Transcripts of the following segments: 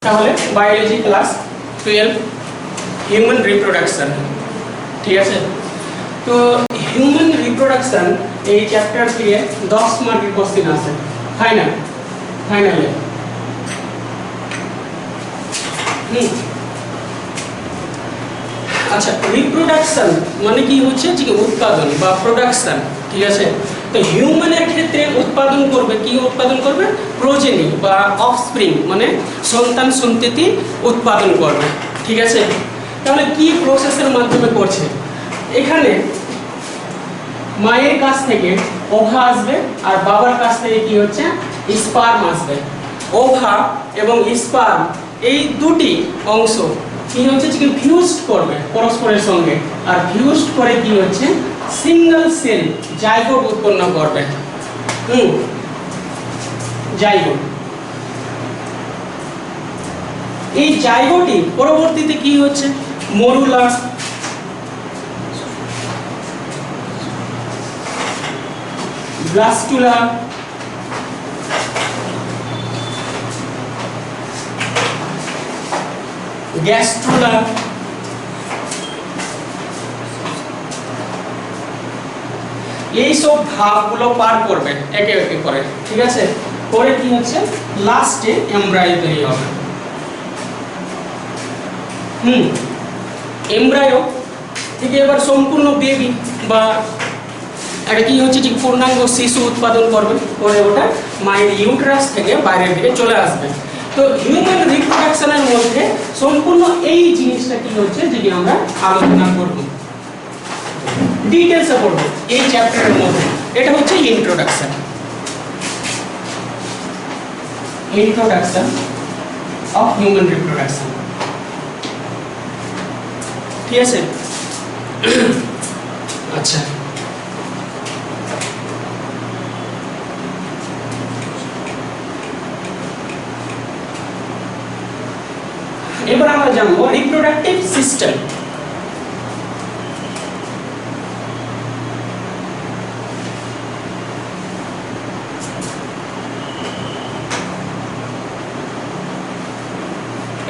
তাহলে biology class 12 human reproduction, ঠিক আছে। তো হিউম্যান রিপ্রোডাকশন এই চ্যাপ্টার থেকে 10 মার্কের কোশ্চেন আছে ফাইনালে। আচ্ছা, রিপ্রোডাকশন মানে কি হচ্ছে যে উৎপাদন বা প্রোডাকশন, ঠিক আছে। তো হিউম্যানের ক্ষেত্রে উৎপাদন করবে, কি উৎপাদন করবে? প্রোজেনি বা অফস্প্রিং মানে সন্তান সন্ততি উৎপাদন করবে, ঠিক আছে। তাহলে কি প্রসেসের মাধ্যমে করছে? এখানে মায়ের কাছ থেকে ওভা আসবে আর বাবার কাছ থেকে কি হচ্ছে স্পার্ম আসবে। ওভা এবং স্পার্ম এই দুটি অংশ কি হচ্ছে যে ফিউজড করবে পরস্পরের সঙ্গে, আর ফিউজড করে কি হচ্ছে সিঙ্গেল সেল জাইগোট উৎপন্ন করবে। জাইগোট, এই জাইগোটই পরবর্তীতে কি হচ্ছে মরুলা, ব্লাস্টুলা, গ্যাস্ট্রুলা, এইসব ধাপগুলো পার করবে একে একে করে, ঠিক আছে। পরে কি হচ্ছে লাস্টে এমব্রায়ো তৈরি হবে। এমব্রায়ো থেকে এবার সম্পূর্ণ বেবি বা এটা কি হচ্ছে যে পূর্ণাঙ্গ শিশু উৎপাদন করবে, পরে ওটা মায়ের ইউটেরাস থেকে বাইরের দিকে চলে আসবে। তো হিউম্যান রিপ্রোডাকশনের মধ্যে সম্পূর্ণ এই জিনিসটা কি হচ্ছে যে আমরা আলোচনা করব, ডিটেইলসে পড়ব এই চ্যাপ্টারের মধ্যে। এটা হচ্ছে ইন্ট্রোডাকশন অফ হিউম্যান রিপ্রোডাকশন, ঠিক আছে। আচ্ছা, এবার আমরা জানবো রিপ্রোডাক্টিভ সিস্টেম।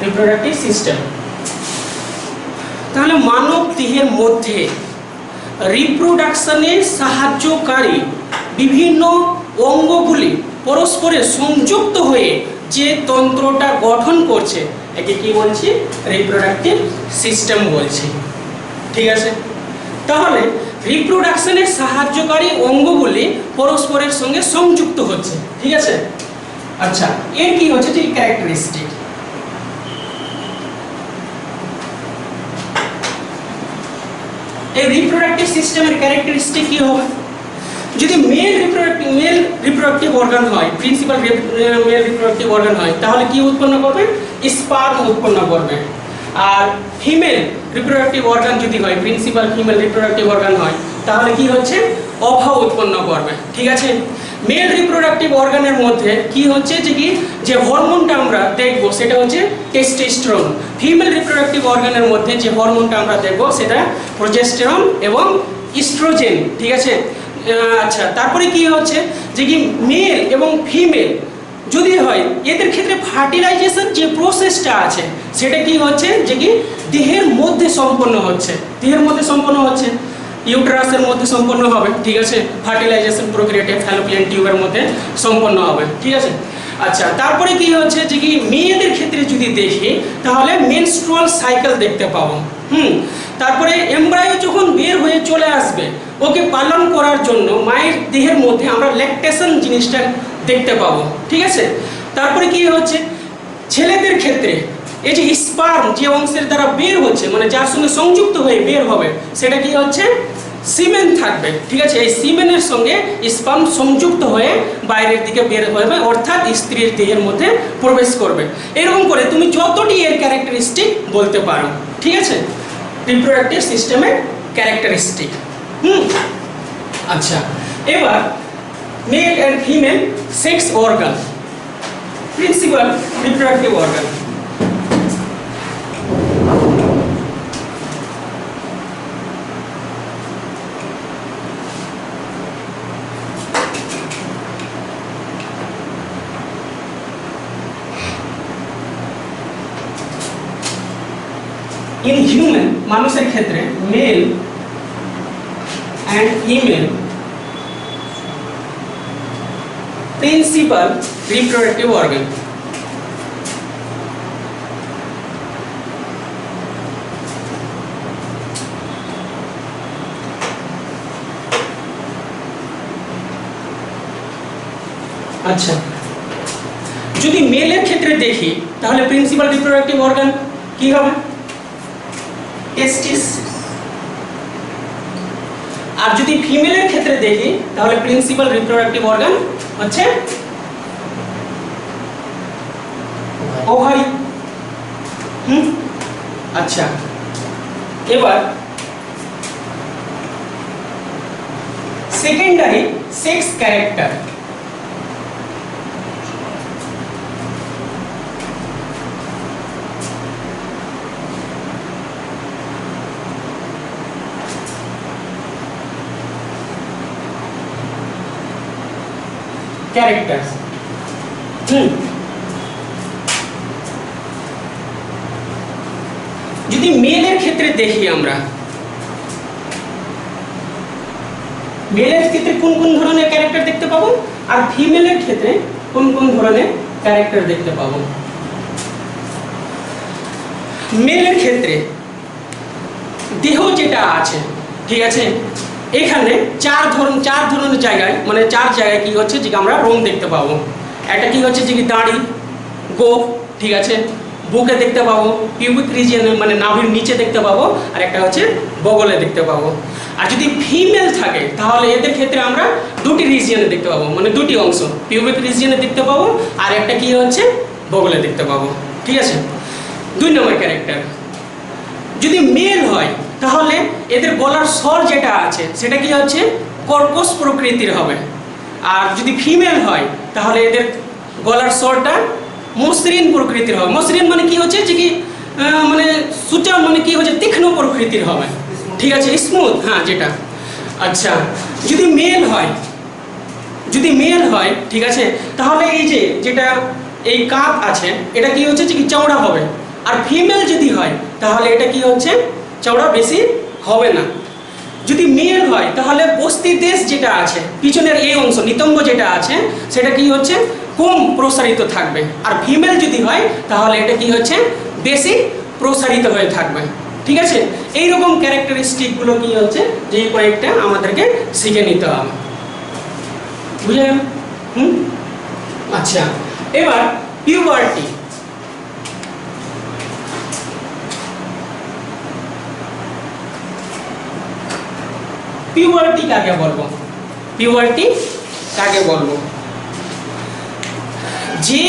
রিপ্রোডাক্টিভ সিস্টেম, তাহলে মানব দেহের মধ্যে রিপ্রোডাকশনে সাহায্যকারী বিভিন্ন অঙ্গগুলি পরস্পরে সংযুক্ত হয়ে যে তন্ত্রটা গঠন করছে একে কি বলছি? রিপ্রোডাক্টিভ সিস্টেম বলছি, ঠিক আছে। তাহলে রিপ্রোডাকশনের সাহায্যকারী অঙ্গগুলি পরস্পরের সঙ্গে সংযুক্ত হচ্ছে, ঠিক আছে। আচ্ছা, এর কি হচ্ছে যে ক্যারেক্টারিস্টিক? এই রিপ্রোডাক্টিভ সিস্টেমের ক্যারেক্টারিস্টিক কি হবে? যদি মেল রিপ্রোডাক্টিভ অর্গান হয়, প্রিন্সিপাল মেল রিপ্রোডাক্টিভ অর্গান হয়, তাহলে কি উৎপন্ন করবে? স্পার্ম উৎপন্ন করবে। আর ফিমেল রিপ্রোডাক্টিভ অর্গান যদি হয়, প্রিন্সিপাল ফিমেল রিপ্রোডাক্টিভ অর্গান হয়, তাহলে কি হচ্ছে ওভা উৎপন্ন করবে, ঠিক আছে। মেল রিপ্রোডাক্টিভ অর্গানের মধ্যে কি হচ্ছে যে হরমোনটা আমরা দেখব সেটা হচ্ছে টেস্টোস্টেরন। ফিমেল রিপ্রোডাক্টিভ অর্গানের মধ্যে যে হরমোনটা আমরা দেখব সেটা প্রোজেস্টেরন এবং ইস্ট্রোজেন, ঠিক আছে। আচ্ছা, তারপরে কি হচ্ছে যে মেল এবং ফিমেল যদি হয় এদের ক্ষেত্রে ফার্টিলাইজেশন যে প্রসেসটা আছে সেটা কি হচ্ছে যে দেহের মধ্যে সম্পন্ন হচ্ছে, ইউটেরাসের মধ্যে সম্পন্ন হবে, ঠিক আছে। ফার্টিলাইজেশন প্রক্রিয়াটা ফ্যালোপিয়ান টিউবের মধ্যে সম্পন্ন হবে, ঠিক আছে। আচ্ছা, তারপরে কি হচ্ছে যে মেয়েদের ক্ষেত্রে যদি দেখি তাহলে মেনস্ট্রুয়াল সাইকেল দেখতে পাবো। তারপরে এমব্রায়ো যখন বের হয়ে চলে আসবে ওকে পালন করার জন্য মায়ের দেহের মধ্যে আমরা ল্যাকটেশন জিনিসটা দেখতে পাবো, ঠিক আছে। তারপরে কি হচ্ছে ছেলেদের ক্ষেত্রে এই যে স্পার্ম যে অংশের দ্বারা বের হচ্ছে মানে যার সঙ্গে সংযুক্ত হয়ে বের হবে সেটা কি হচ্ছে সিমেন থাকবে, ঠিক আছে। এই সিমেনের সঙ্গে স্পার্ম সংযুক্ত হয়ে বাইরের দিকে বের হবে, অর্থাৎ স্ত্রীর দেহের মধ্যে প্রবেশ করবে। এরকম করে তুমি যতটি এর ক্যারেক্টারিস্টিক বলতে পারো, ঠিক আছে, রিপ্রোডাক্টিভ সিস্টেমের ক্যারেক্টারিস্টিক। আচ্ছা, এবার male and female sex organ, principal reproductive organ. In human মানুষের ক্ষেত্রে male and female principal reproductive organ. আচ্ছা, যদি মেলের ক্ষেত্রে দেখি তাহলে প্রিন্সিপাল রিপ্রোডাক্টিভ অর্গান কি হবে? টেস্টিস। আর যদি ফিমেলের ক্ষেত্রে দেখি তাহলে প্রিন্সিপাল রিপ্রোডাক্টিভ অর্গান হচ্ছে ওভারি। আচ্ছা, এবার সেকেন্ডারি সেক্স ক্যারেক্টার। ক্যারেক্টার্স। যদি মেলের ক্ষেত্রে দেখি আমরা, মেলের ক্ষেত্রে কোন কোন ধরনের ক্যারেক্টার দেখতে পাবো আর ফিমেলের ক্ষেত্রে কোন কোন ধরনের ক্যারেক্টার দেখতে পাবো। মেলের ক্ষেত্রে দেহ যেটা আছে, ঠিক আছে, এখানে চার ধরনের জায়গায়, মানে চার জায়গায় কি হচ্ছে যে আমরা রং দেখতে পাবো। একটা কি হচ্ছে যে কি দাড়ি, গোঁফ, ঠিক আছে, বুকে দেখতে পাবো, পিউবিক রিজিয়নে মানে নাভির নিচে দেখতে পাবো, আর একটা হচ্ছে বগলে দেখতে পাবো। আর যদি ফিমেল থাকে তাহলে এদের ক্ষেত্রে আমরা দুটি রিজিয়নে দেখতে পাবো, মানে দুটি অংশ, পিউবিক রিজিয়নে দেখতে পাবো আর একটা কি হচ্ছে বগলে দেখতে পাবো, ঠিক আছে। 2 নম্বর ক্যারেক্টার। যদি মেল হয় তাহলে এদের গলার স্বর যেটা আছে সেটা কি হচ্ছে কর্কশ প্রকৃতির হবে। আর যদি ফিমেল হয় তাহলে এদের গলার স্বরটা মসৃণ প্রকৃতির হবে। মসৃণ মানে কি হচ্ছে যে কি মানে সুচা মানে কি হচ্ছে তীক্ষ্ণ প্রকৃতির হবে, ঠিক আছে, স্মুথ, হ্যাঁ যেটা। আচ্ছা, যদি মেল হয়, ঠিক আছে, তাহলে এই যে যেটা এই কাঁধ আছে এটা কি হচ্ছে যে কি চওড়া হবে। আর ফিমেল যদি হয় তাহলে এটা কি হচ্ছে চওড়া বেশি হবে না। যদি মেল হয় তাহলে বস্তি দেশ যেটা আছে পিছনের এই অংশ নিতম্ব যেটা আছে সেটা কি হচ্ছে কম প্রসারিত থাকবে। আর ফিমেল যদি হয় তাহলে এটা কি হচ্ছে বেশি প্রসারিত হয়ে থাকবে, ঠিক আছে। এইরকম ক্যারেক্টারিস্টিকগুলো কি হচ্ছে যে কয়েকটা আমাদেরকে শিখে নিতে হবে, বুঝলেন? আচ্ছা, এবার পিউবার্টি। পিউবার্টি কাকে বলবো? পিউবার্টি কাকে বলবো? যে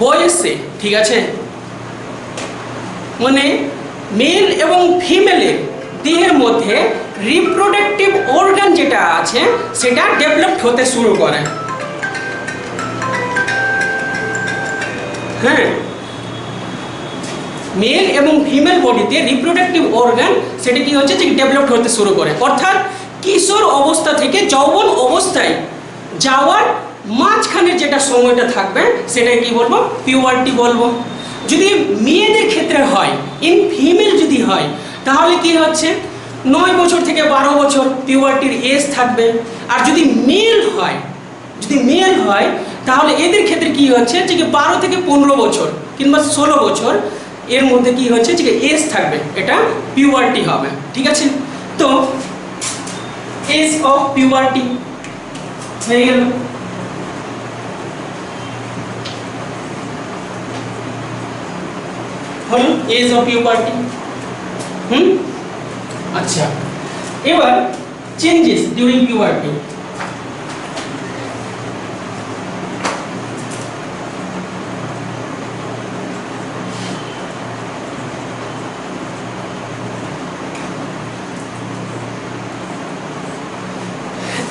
বয়সে, ঠিক আছে, মানে মেল এবং ফিমেলের দেহের মধ্যে রিপ্রোডাক্টিভ অর্গান যেটা আছে সেটা ডেভেলপ হতে শুরু করে। হ্যাঁ, মেল এবং ফিমেল বডিতে রিপ্রোডাক্টিভ অর্গান সেটা কি হচ্ছে যে ডেভেলপ হতে শুরু করে, অর্থাৎ কিশোর অবস্থা থেকে যৌবন অবস্থায় যাওয়ার মাঝখানে যেটা সময়টা থাকবে সেটাকে কি বলবো? পিউবার্টি বলবো। যদি মেয়েদের ক্ষেত্রে হয়, ইন ফিমেল যদি হয় তাহলে কি হচ্ছে 9 বছর থেকে 12 বছর পিউবার্টির এজ থাকবে। আর যদি মেল হয় তাহলে এদের ক্ষেত্রে কি হচ্ছে যে 12 থেকে 15 বছর কিংবা 16 বছর এর মধ্যে কি হচ্ছে যে এজ থাকবে, এটা পিউবার্টি হবে, ঠিক আছে। তো এজ অফ পিউবার্টি হয়ে গেল। হলো এজ অফ পিউবার্টি। আচ্ছা, এবার চেঞ্জেস ডিউরিং পিউবার্টি।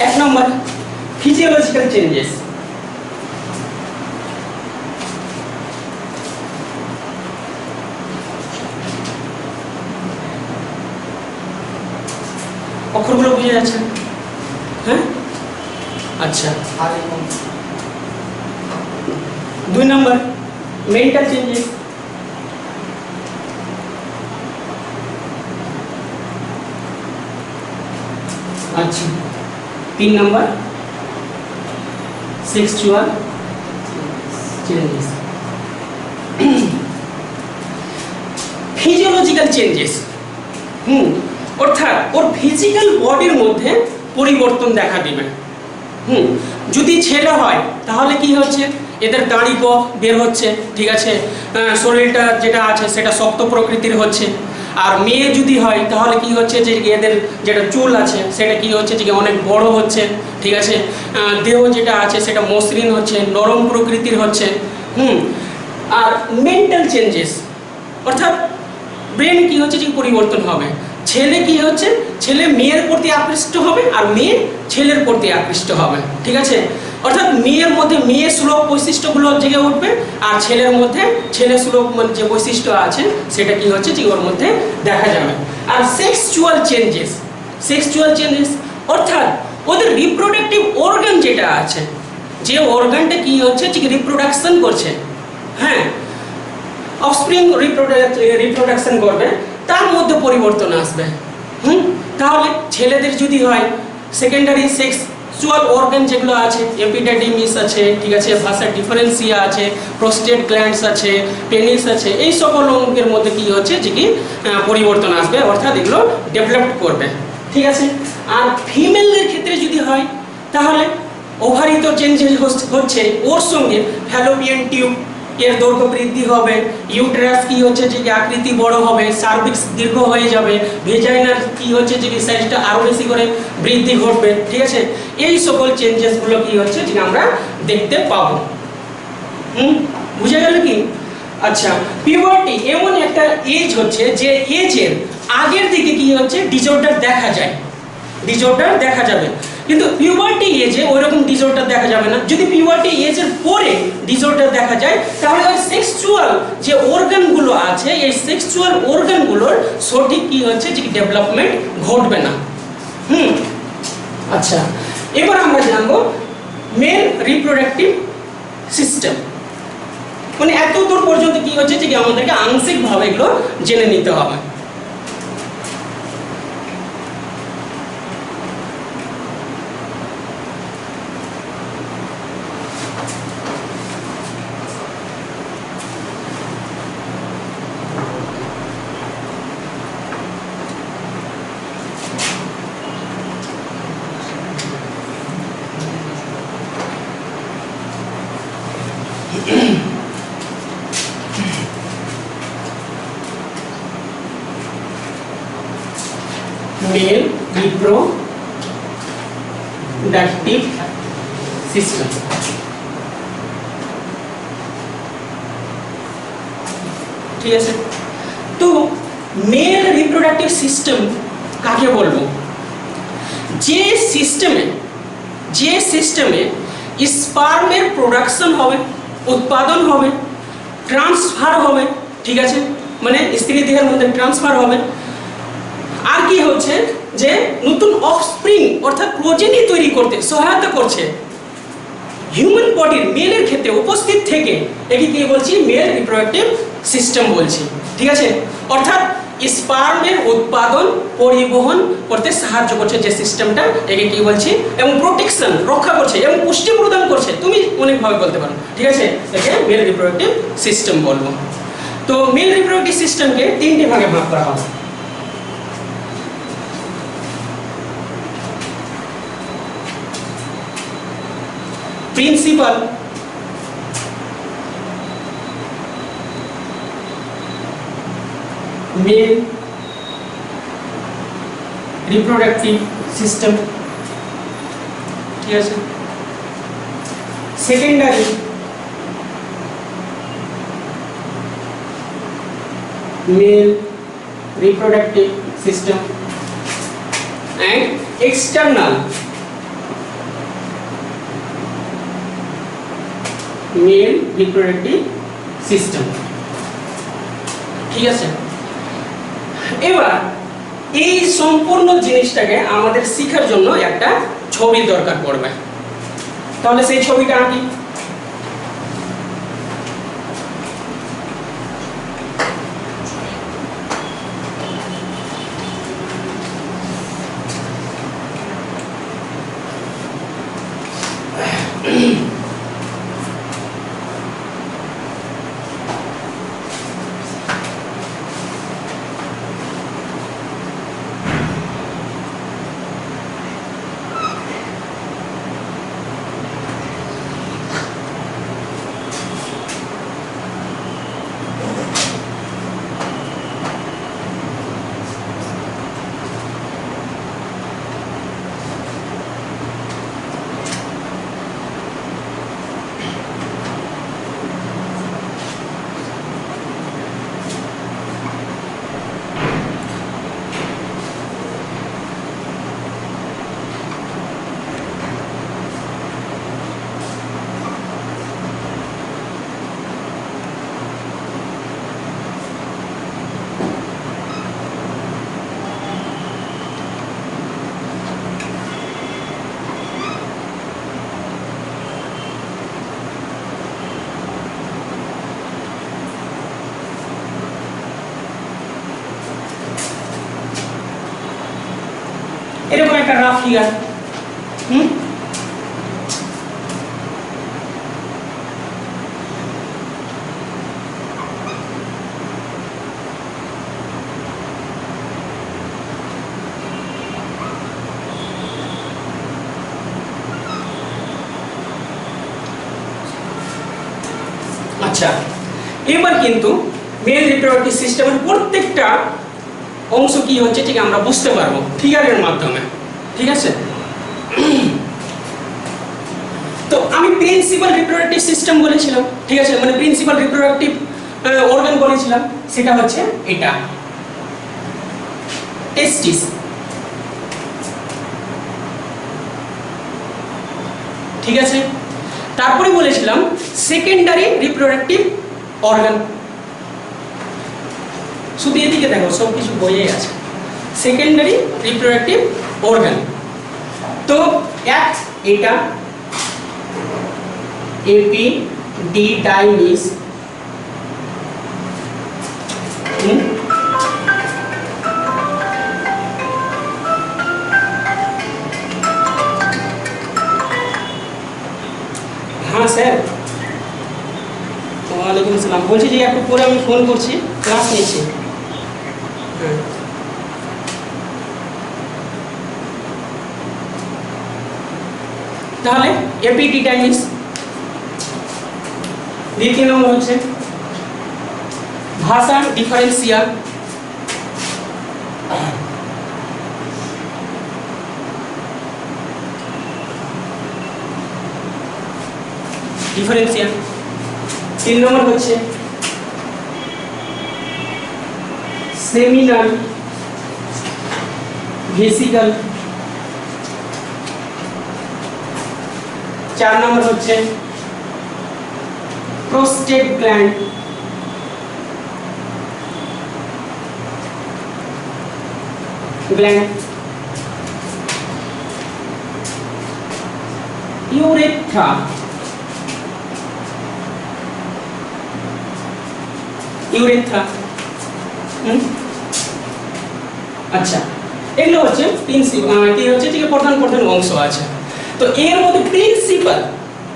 এক নম্বর ফিজিওলজিক্যাল চেঞ্জেস। অক্ষরগুলো বুঝে যাচ্ছে? হ্যাঁ, আচ্ছা। 2 নম্বর মেন্টাল চেঞ্জেস। আচ্ছা 3 number sexual changes. Physiological changes, অর্থাৎ ওর ফিজিক্যাল বডির মধ্যে পরিবর্তন দেখা দিবে। যদি ছেলে হয় তাহলে কি হচ্ছে, এদের দাড়ি বের হচ্ছে, ঠিক আছে, শরীরটা যেটা আছে সেটা শক্ত প্রকৃতির হচ্ছে। আর মেয়ে যদি হয় তাহলে কি হচ্ছে যে এদের যেটা চুল আছে সেটা কি হচ্ছে যে অনেক বড় হচ্ছে, ঠিক আছে, দেহ যেটা আছে সেটা মসৃণ হচ্ছে, নরম প্রকৃতির হচ্ছে। আর মেন্টাল চেঞ্জেস, অর্থাৎ ব্রেন কি হচ্ছে যে পরিবর্তন হবে। ছেলে কি হচ্ছে, ছেলে মেয়ের প্রতি আকৃষ্ট হবে আর মেয়ে ছেলের প্রতি আকৃষ্ট হবে, ঠিক আছে। অর্থাৎ মেয়ের মধ্যে মেয়ে সুলভ বৈশিষ্ট্যগুলো জেগে উঠবে, আর ছেলের মধ্যে ছেলে সুলভ মানে যে বৈশিষ্ট্য আছে সেটা কি হচ্ছে যে ওর মধ্যে দেখা যাবে। আর সেক্সুয়াল চেঞ্জেস অর্থাৎ ওদের রিপ্রোডাক্টিভ অর্গান যেটা আছে, যে অর্গানটা কি হচ্ছে যে রিপ্রোডাকশন করছে, হ্যাঁ, অফস্প্রিং রিপ্রোডাকশন করবে, তার মধ্যে পরিবর্তন আসবে। তাহলে ছেলেদের যদি হয় সেকেন্ডারি সেক্সুয়াল অর্গান যেগুলো আছে, এপিডাডিমিস আছে, ঠিক আছে, ভাসা ডিফারেন্সিয়া আছে, প্রোস্টেট গ্ল্যান্ডস আছে, পেনিস আছে, এই সকল অঙ্গের মধ্যে কি হচ্ছে যে কি পরিবর্তন আসবে, অর্থাৎ এগুলো ডেভেলপ করবে, ঠিক আছে। আর ফিমেলদের ক্ষেত্রে যদি হয় তাহলে ওভারি তো চেঞ্জেস হচ্ছে, ওর সঙ্গে ফ্যালোপিয়ান টিউব এর দৈর্ঘ্য বৃদ্ধি হবে, ইউটেরাস কি হচ্ছে যে আকৃতি বড় হবে, সার্ভিক্স দীর্ঘ হয়ে যাবে, ভেজাইনার কি হচ্ছে যে সাইজটা আরো বেশি করে বৃদ্ধি ঘটবে, ঠিক আছে। এই সকল চেঞ্জেসগুলো কি হচ্ছে যে আমরা দেখতে পাবো। বুঝে গেল কি? আচ্ছা, পিউবার্টি এমন একটা এজ হচ্ছে যে এজের আগের দিকে কি হচ্ছে ডিসঅর্ডার দেখা যাবে, কিন্তু পিউবার্টি এজে ওইরকম ডিসঅর্ডার দেখা যাবে না। যদি পিউবার্টি এজের পরে ডিসঅর্ডার দেখা যায় তাহলে ওই সেক্সুয়াল যে অর্গানগুলো আছে, এই সেক্সুয়াল অর্গানগুলোর সঠিক কি হচ্ছে যে ডেভেলপমেন্ট ঘটবে না। আচ্ছা, এবার আমরা জানবো মেল রিপ্রোডাক্টিভ সিস্টেম। মানে এত দূর পর্যন্ত কি হচ্ছে যে আমাদেরকে আংশিকভাবে এগুলো জেনে নিতে হবে। Male reproductive system, ঠিক আছে। তো মেল রিপ্রোডাক্টিভ সিস্টেম কাকে বলবো? যে সিস্টেমে স্পার্মের প্রোডাকশন হবে, উৎপাদন হবে, ট্রান্সফার হবে, ঠিক আছে, মানে স্ত্রী দেহের মধ্যে ট্রান্সফার হবে, আর কি হচ্ছে যে নতুন অফস্প্রিং অর্থাৎ প্রোজেনি তৈরি করতে সহায়তা করছে, হিউম্যান বডির মেলের ক্ষেত্রে উপস্থিত থেকে, একে কি বলছি? মেল রিপ্রোডাক্টিভ সিস্টেম বলছি, ঠিক আছে। অর্থাৎ স্পার্মের উৎপাদন পরিবহন করতে সাহায্য করছে যে সিস্টেমটা, একে কি বলছি? এবং প্রোটেকশন রক্ষা করছে এবং পুষ্টি প্রদান করছে, তুমি অনেকভাবে বলতে পারো, ঠিক আছে, একে মেল রিপ্রোডাক্টিভ সিস্টেম বলবো। তো মেল রিপ্রোডাক্টিভ সিস্টেমকে তিনটি ভাগে ভাগ করা হবে। প্রিন্সিপাল, মেল রিপ্রোডাক্টিভ সিস্টেম, ঠিক আছে। Secondary mail reproductive system and external mail reproductive system, ঠিক আছে। এবার এই সম্পূর্ণ জিনিসটাকে আমাদের শেখার জন্য একটা ছবি দরকার পড়বে, তাহলে সেই ছবিটা আঁকি। একটা রাফ ফিগার। আচ্ছা, এবার কিন্তু মেল রিপ্রোডাক্টিভ সিস্টেমের প্রত্যেকটা অংশ কি হচ্ছে ঠিক আমরা বুঝতে পারবো ফিগারের মাধ্যমে, ঠিক আছে? তো আমি প্রিন্সিপাল রিপ্রোডাক্টিভ সিস্টেম বলেছিলাম, ঠিক আছে, মানে প্রিন্সিপাল রিপ্রোডাক্টিভ অর্গান বলেছিলাম, সেটা হচ্ছে এটা টেস্টিস। ঠিক আছে, তারপরে বলেছিলাম সেকেন্ডারি রিপ্রোডাক্টিভ অর্গান। শুধু এদিকে দেখো, সব কিছু বইয়ে আছে। সেকেন্ডারি রিপ্রোডাক্টিভ অর্গান, তো এটা এপিডিডাইমিস, হ্যাঁ স্যার, ওয়ালাইকুম আসসালাম। বলছি যে একটু পরে আমি ফোন করছি, ক্লাস নিচ্ছি। হ্যাঁ, তাহলে এপিডিডাইমিস। দ্বিতীয় নম্বর হচ্ছে ভাষা ডিফারেন্সিয়া, ডিফারেন্সিয়া। 3 নম্বর হচ্ছে সেমিনাল ভেসিকল। 4 নম্বর হচ্ছে প্রোস্টেট গ্ল্যান্ড। ইউরেথ্রা। আচ্ছা, এগুলো হচ্ছে কি হচ্ছে ঠিক প্রধান প্রধান অংশ আছে। তো এর মধ্যে প্রিন্সিপাল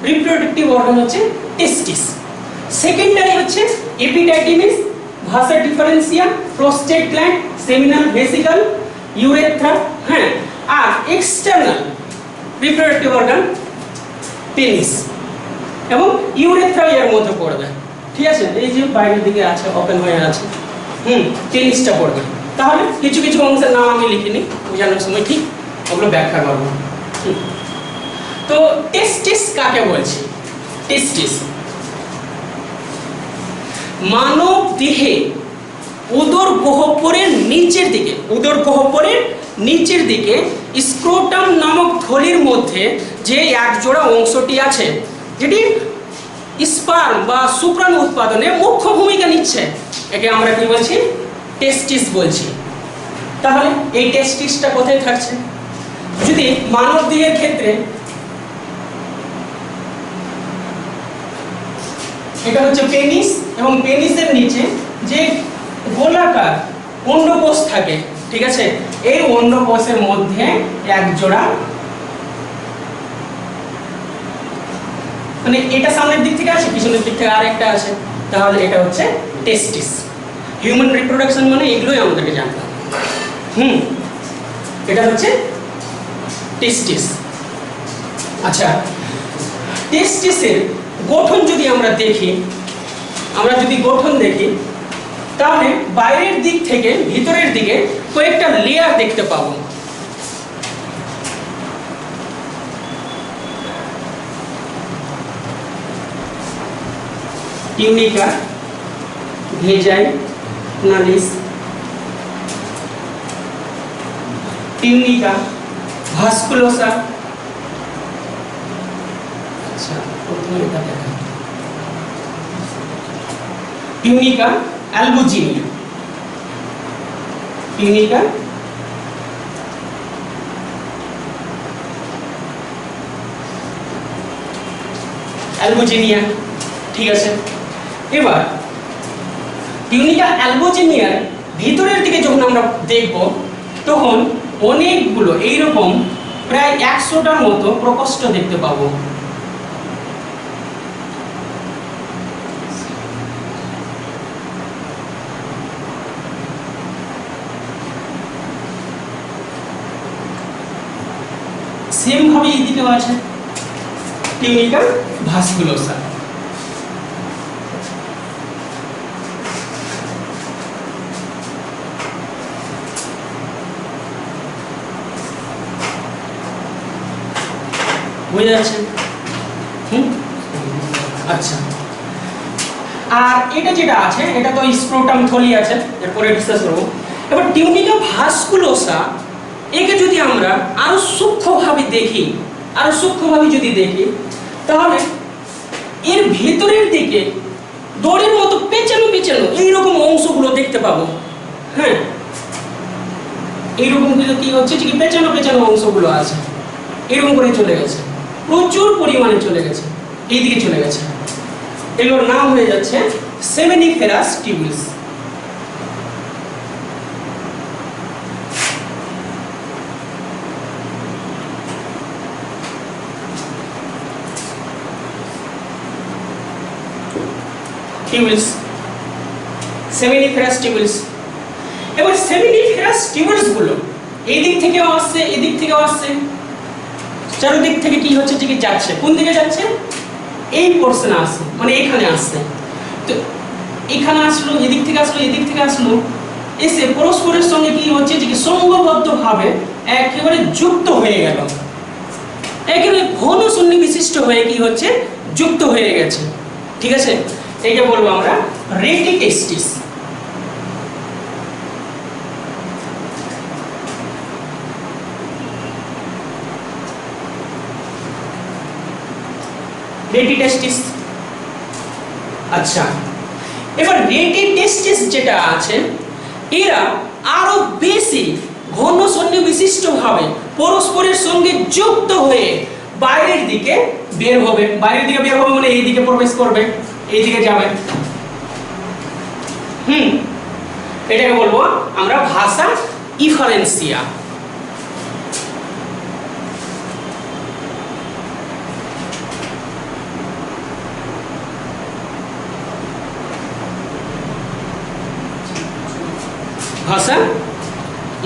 রিপ্রোডাক্টিভ অর্গান হচ্ছে টেস্টিস, সেকেন্ডারি হচ্ছে epididymis, vasa differentia, prostate gland, seminal vesicle, urethra. হ্যাঁ, আর এক্সটার্নাল রিপ্রোডাক্টিভ অর্গান পেনিস, এবং ইউরেথ্রা এর মধ্যে পড়বে। ঠিক আছে, এই যে বাইরের দিকে আছে, ওপেন হয়ে আছে, পেনিসটা পড়বে। তাহলে কিছু কিছু অংশের নাম আমি লিখিনি, বোঝানোর সময় ঠিক ওগুলো ব্যাখ্যা করবো। তো টেস্টিস কাকে বলছি? টেস্টিস মানব দেহে উদর গহ্বরের নিচের দিকে স্ক্রোটাম নামক থলির মধ্যে যে একজোড়া অংশটি আছে, যেটি স্পার্ম বা শুক্রাণু উৎপাদনে মুখ্য ভূমিকা নিচ্ছে, একে আমরা কি বলছি? টেস্টিস বলছি। তাহলে এই টেস্টিসটা কোথায় থাকছে? যদি মানব দেহের ক্ষেত্রে এটা হচ্ছে পেনিস, এবং পেনিসের নিচে যে গোলাকার অন্ডকোষ থাকে, ঠিক আছে, এই অন্ডকোষের মধ্যে এক জোড়া, মানে এটা সামনের দিক থেকে আছে, পিছনের দিক থেকে আরেকটা আছে, তাহলে এটা হচ্ছে টেস্টিস। হিউম্যান রিপ্রোডাকশন মানে এগুলোই আমাদেরকে জানতে হবে। এটা হচ্ছে টেস্টিস। আচ্ছা, টেস্টিসের গঠন যদি আমরা যদি গঠন দেখি, তাহলে বাইরের দিক থেকে ভিতরের দিকে কয়েকটা লেয়ার দেখতে পাবো। Tunica, vaginalis, tunica vasculosa. আচ্ছা, প্রথমে এটা দেখা, টিউনিকা অ্যালবুজিনিয়া, টিউনিকা অ্যালবুজিনিয়া। ঠিক আছে, এবার টিউনিকা অ্যালবুজিনিয়ার ভিতরের দিকে যখন আমরা দেখব, তখন অনেকগুলো এইরকম প্রায় 100টার মতো প্রকোষ্ঠ দেখতে পাবো। সেম ভাবে এইদিকেও আছে টিউনিকা ভাস্কুলোসা। বুঝে যাচ্ছে? আচ্ছা, আর এটা যেটা আছে এটা তো স্ক্রোটাম থলি আছে, এরপরে ডিসকাস করব। এবার টিউনিকা ভাস্কুলোসা একে যদি আমরা আরো সূক্ষ্মভাবে দেখি, আরো সূক্ষ্মভাবে যদি দেখি, তাহলে এর ভেতরের দিকে দড়ির মতো পেঁচানো পেঁচানো এইরকম অংশগুলো দেখতে পাবো। হ্যাঁ, এইরকম কি হচ্ছে যে পেঁচানো পেঁচানো অংশগুলো আছে, এরকম করে চলে গেছে, প্রচুর পরিমাণে চলে গেছে, এইদিকে চলে গেছে। এগুলোর নাম হয়ে যাচ্ছে seminiferous tubules. Tubules, seminiferous tubules. এবার সেমিনিফেরাস টিউবুলস গুলো এই দিক থেকেও আসছে, এদিক থেকেও আসছে, চারদিক থেকে কি হচ্ছে যে যাচ্ছে। কোন দিকে যাচ্ছে? এই পোরশনে আসছে, মানে এখানে আসছে। তো এখানে আসলো, এদিক থেকে আসলো, এদিক থেকে আসলো, এসে পরস্পরের সঙ্গে কি হচ্ছে যে সঙ্গবদ্ধভাবে একেবারে যুক্ত হয়ে গেল, একেবারে ঘন সন্ধি বিশিষ্ট হয়ে কি হচ্ছে যুক্ত হয়ে গেছে। ঠিক আছে, একে বলবো আমরা রেটিটেস্টিস। রেটিটেস্টিস। আচ্ছা, এবার রেটিটেস্টিস যেটা আছে এরা আরো বেশি ঘন সন্ধি বিশিষ্ট ভাবে পরস্পরের সঙ্গে যুক্ত হয়ে বাইরের দিকে বের হবে। বাইরের দিকে বের হবে মানে এই দিকে প্রবেশ করবে, এই দিকে যাবে। এটাকে বলবো আমরা ভাষা ইফারেন্সিয়া। ভাষা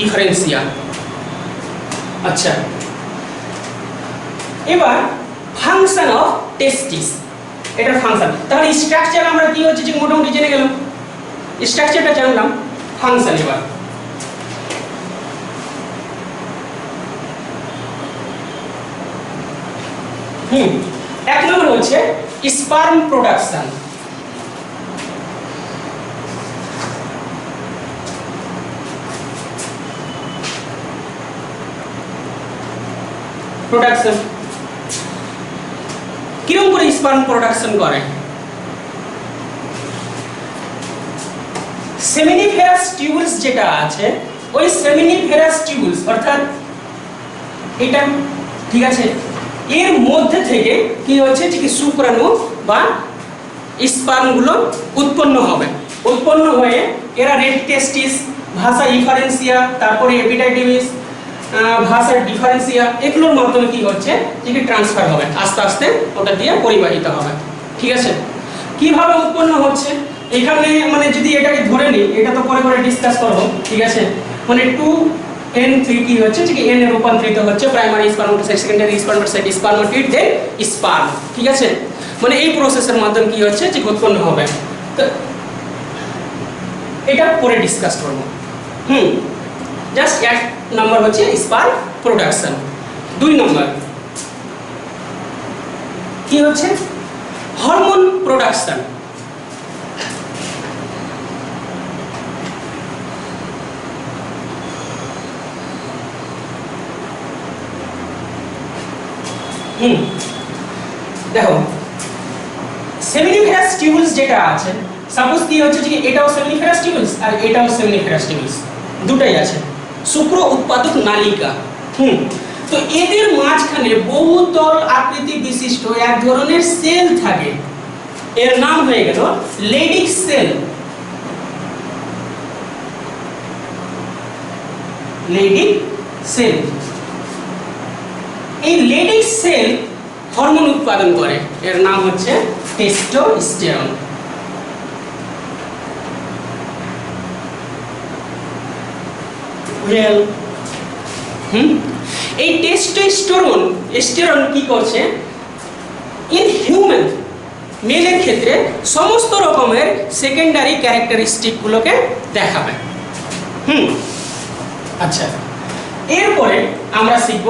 ইফারেন্সিয়া। আচ্ছা, এবার ফাংশন অফ টেস্টিস, এটা ফাংশন। তাহলে স্ট্রাকচার আমরা কি হচ্ছে যে মোটামুটি জেনে গেলাম, স্ট্রাকচারটা জানলাম। ফাংশন এবার এক নম্বর হচ্ছে স্পার্ম প্রোডাকশন। প্রোডাকশন কিরকম করে স্পার্ম প্রোডাকশন করে? সেমিনিফেরাস টিউবুলস যেটা আছে, ওই সেমিনিফেরাস টিউবুলস অর্থাৎ এটা, ঠিক আছে, এর মধ্যে থেকে কি হচ্ছে যে শুক্রাণু বা স্পার্ম গুলো উৎপন্ন হবে। উৎপন্ন হয়ে এরা রেটিটেস্টিস, ভাষা ইফারেন্সিয়া, তারপরে এপিডাইডিমিস, ভাষা ডিফারেন্সিয়া, এগুলোর মাধ্যমে কি হচ্ছে যে ট্রান্সফার হবে, আস্তে আস্তে ওটা দিয়ে পরিবাহিত হবে। ঠিক আছে, কিভাবে উৎপন্ন হচ্ছে এখানে মানে যদি এটাকে ধরে নিই, এটা তো পরে পরে ডিসকাস করব। ঠিক আছে, মানে 2n3 কি হচ্ছে যে n এ রূপান্তরিত হচ্ছে primary spermatocyte, secondary spermatocyte, spermatid, দেন স্পার্ম। ঠিক আছে, মানে এই প্রসেসের মাধ্যমে কি হচ্ছে যে উৎপন্ন হবে। তো এটা পরে ডিসকাস করব। জাস্ট এক নাম্বার হচ্ছে স্পার্ম প্রোডাকশন। দুই নাম্বার কি হচ্ছে হরমোন প্রোডাকশন। দেখো সেমিনিফেরাস টিউবুলস যেটা আছে, সাপোজ কি হচ্ছে যে এটাও সেমিনিফেরাস টিউবুলস আর এটাও সেমিনিফেরাস টিউবুলস, দুটাই আছে, শুক্র উৎপাদক নালিকা। তো এদের মাঝখানে বহুতল আকৃতি বিশিষ্ট এক ধরনের সেল থাকে, এর নাম হয়ে গেল লেডিক সেল। লেডিক সেল, এই লেডিস সেল হরমোন উৎপাদন করে, এর নাম হচ্ছে টেস্টোস্টেরন। এই টেস্টোস্টেরন কি করছে, ইন হিউম্যান মেলের ক্ষেত্রে সমস্ত রকমের সেকেন্ডারি ক্যারেক্টারিস্টিক গুলোকে দেখাবে। আচ্ছা, এরপরে আমরা শিখব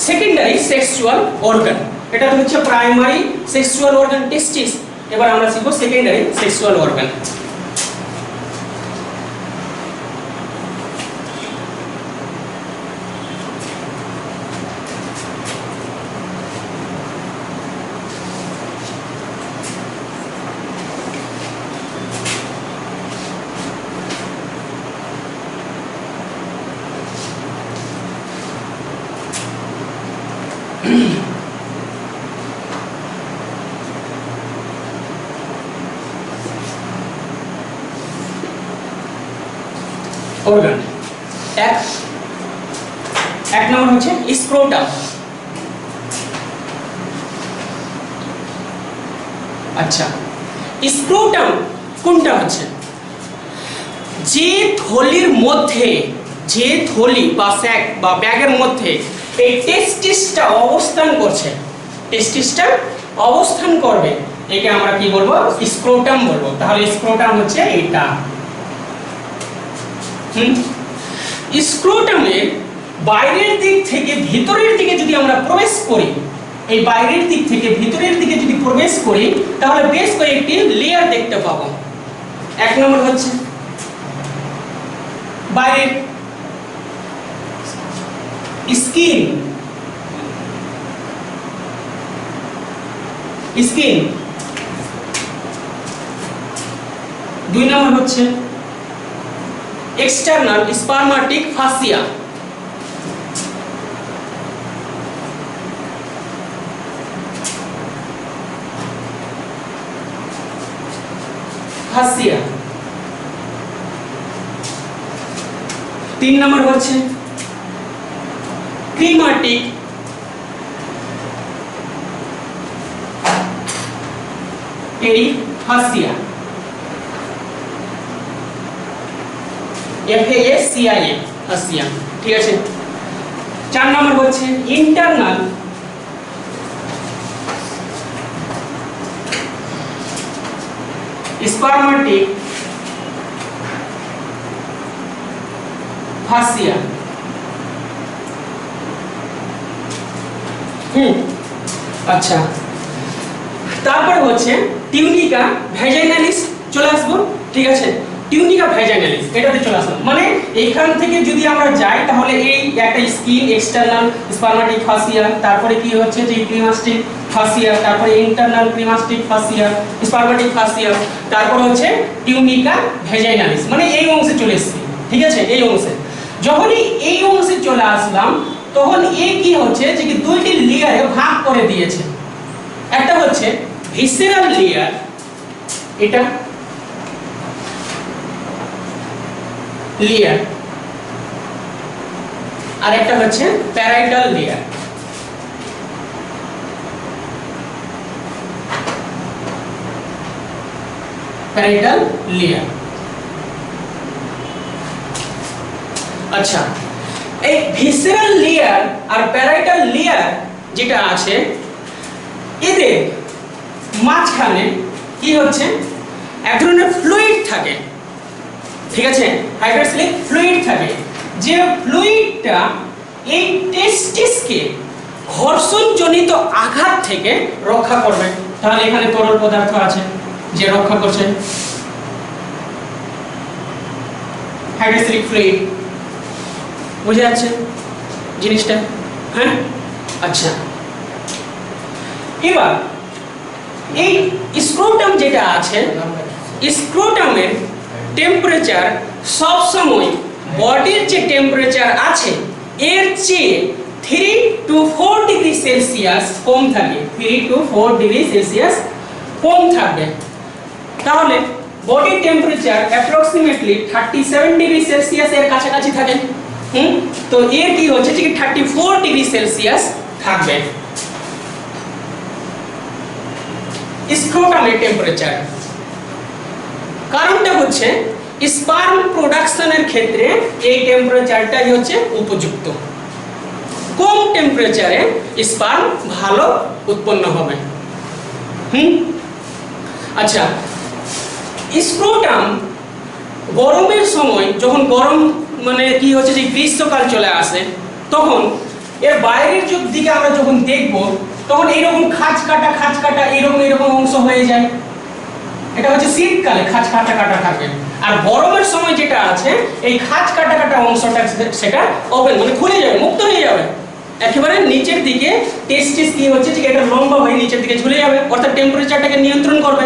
সেকেন্ডারি সেক্সুয়াল অর্গান। এটা তো হচ্ছে প্রাইমারি সেক্সুয়াল অর্গান টেস্টিস, এবার আমরা শিখব সেকেন্ডারি সেক্সুয়াল অর্গান। অর্গান এক নম্বর হচ্ছে স্ক্রোটাম। আচ্ছা, স্ক্রোটাম কোনটা হচ্ছে, যে থলির মধ্যে, যে থলি বা স্যাক বা ব্যাগের মধ্যে এই টেস্টিসটা অবস্থান করছে, টেস্টিসটা অবস্থান করবে, একে আমরা কি বলবো, স্ক্রোটাম বলবো। তাহলে স্ক্রোটাম হচ্ছে এটা। স্ক্রোটামের বাইরের দিক থেকে ভিতরের দিকে যদি আমরা প্রবেশ করি, এই বাইরের দিক থেকে ভিতরের দিকে যদি প্রবেশ করি, তাহলে বেশ কয়েকটি লেয়ার দেখতে পাবো। এক নম্বর হচ্ছে বাইরের স্কিন, স্কিন। দুই নম্বর হচ্ছে এক্সটার্নাল স্পারমাটিক ফাসিয়া, ফাসিয়া। তিন নম্বর হচ্ছে ক্রিমাটিক পেরিফাসিয়া, FASCIA ফাসিয়া, ঠিক আছে। চার নম্বর হচ্ছে ইন্টারনাল স্পারমাটিক ফাসিয়া। আচ্ছা, তারপর হচ্ছে টিউনিকা ভ্যাজাইনালিস, চলে আসবো, ঠিক আছে। টিউনিকা ভ্যাজাইনালিস এটাতে চলে আসলাম, মানে এইখান থেকে যদি আমরা যাই তাহলে এই একটা স্কিন, এক্সটার্নাল স্পারমাটিক ফাসিয়া, তারপরে কি হচ্ছে যে ক্রিমাস্টিক ফাসিয়া, তারপরে ইন্টারনাল ক্রিমাস্টিক ফাসিয়া, স্পারমাটিক ফাসিয়া, তারপর হচ্ছে টিউনিকা ভ্যাজাইনালিস, মানে এই অংশে চলে এসেছি, ঠিক আছে। এই অংশে যখনই এই অংশে চলে আসলাম, তখন এই কি হচ্ছে যে কি দুইটি লেয়ারে ভাগ করে দিয়েছে। একটা হচ্ছে ভিসেরাল লেয়ার, এটা লেয়ার, আর একটা হচ্ছে প্যারাইটাল লেয়ার। Parietal layer. আচ্ছা, এই ভিসেরাল লেয়ার আর প্যারাইটাল লেয়ার যেটা আছে, এদের মাঝখানে কি হচ্ছে, এক ধরনের ফ্লুইড থাকে, ঠিক আছে, হাইড্রোস্লিক ফ্লুইড থাকে, যে ফ্লুইডটা এই টেস্টিসকে ঘর্ষণজনিত আঘাত থেকে রক্ষা করবে। তাহলে এখানে তরল পদার্থ আছে যে রক্ষা করছে, হাইড্রোস্লিক ফ্লুইড। বুঝে যাচ্ছে জিনিসটা? হ্যাঁ, আচ্ছা। এবার এই স্ক্রোটাম যেটা আছে, স্ক্রোটামের টেম্পারেচার সব সময় বডির যে টেম্পারেচার আছে এর চেয়ে 3 to 4 ডিগ্রি সেলসিয়াস কম থাকে, 3 to 4 ডিগ্রি সেলসিয়াস কম থাকবে। তাহলে বডির টেম্পারেচার অ্যাপ্রক্সিমেটলি 37 ডিগ্রি সেলসিয়াস এর কাছাকাছি থাকে, তো এর কি হচ্ছে যে 34 ডিগ্রি সেলসিয়াস থাকবে স্ক্রোটামের টেম্পারেচার। কারণটা হচ্ছে স্পার্ম প্রোডাকশনের ক্ষেত্রে এই টেম্পারেচারটাই হচ্ছে উপযুক্ত। কম টেম্পারেচারে স্পার্ম ভালো উৎপন্ন হবে। আচ্ছা, স্ক্রোটাম গরমের সময়, যখন গরম মানে কি হচ্ছে যে গ্রীষ্মকাল চলে আসে, তখন এর বাইরের দিকে আমরা যখন দেখব তখন এইরকম খাঁজ কাটা এরকম অংশ হয়ে যায়। এটা হচ্ছে শীতকালে খাঁজ কাটা থাকে। আর গরমের সময় যেটা আছে এই খাঁজ কাটা অংশটা সেটা ওপেন মানে খুলে যাবে, মুক্ত হয়ে যাবে, একেবারে নিচের দিকে টেস্টিস কি হচ্ছে যে এটা লম্বা হয়ে নিচের দিকে ঝুলে যাবে, অর্থাৎ টেম্পারেচারটাকে নিয়ন্ত্রণ করবে।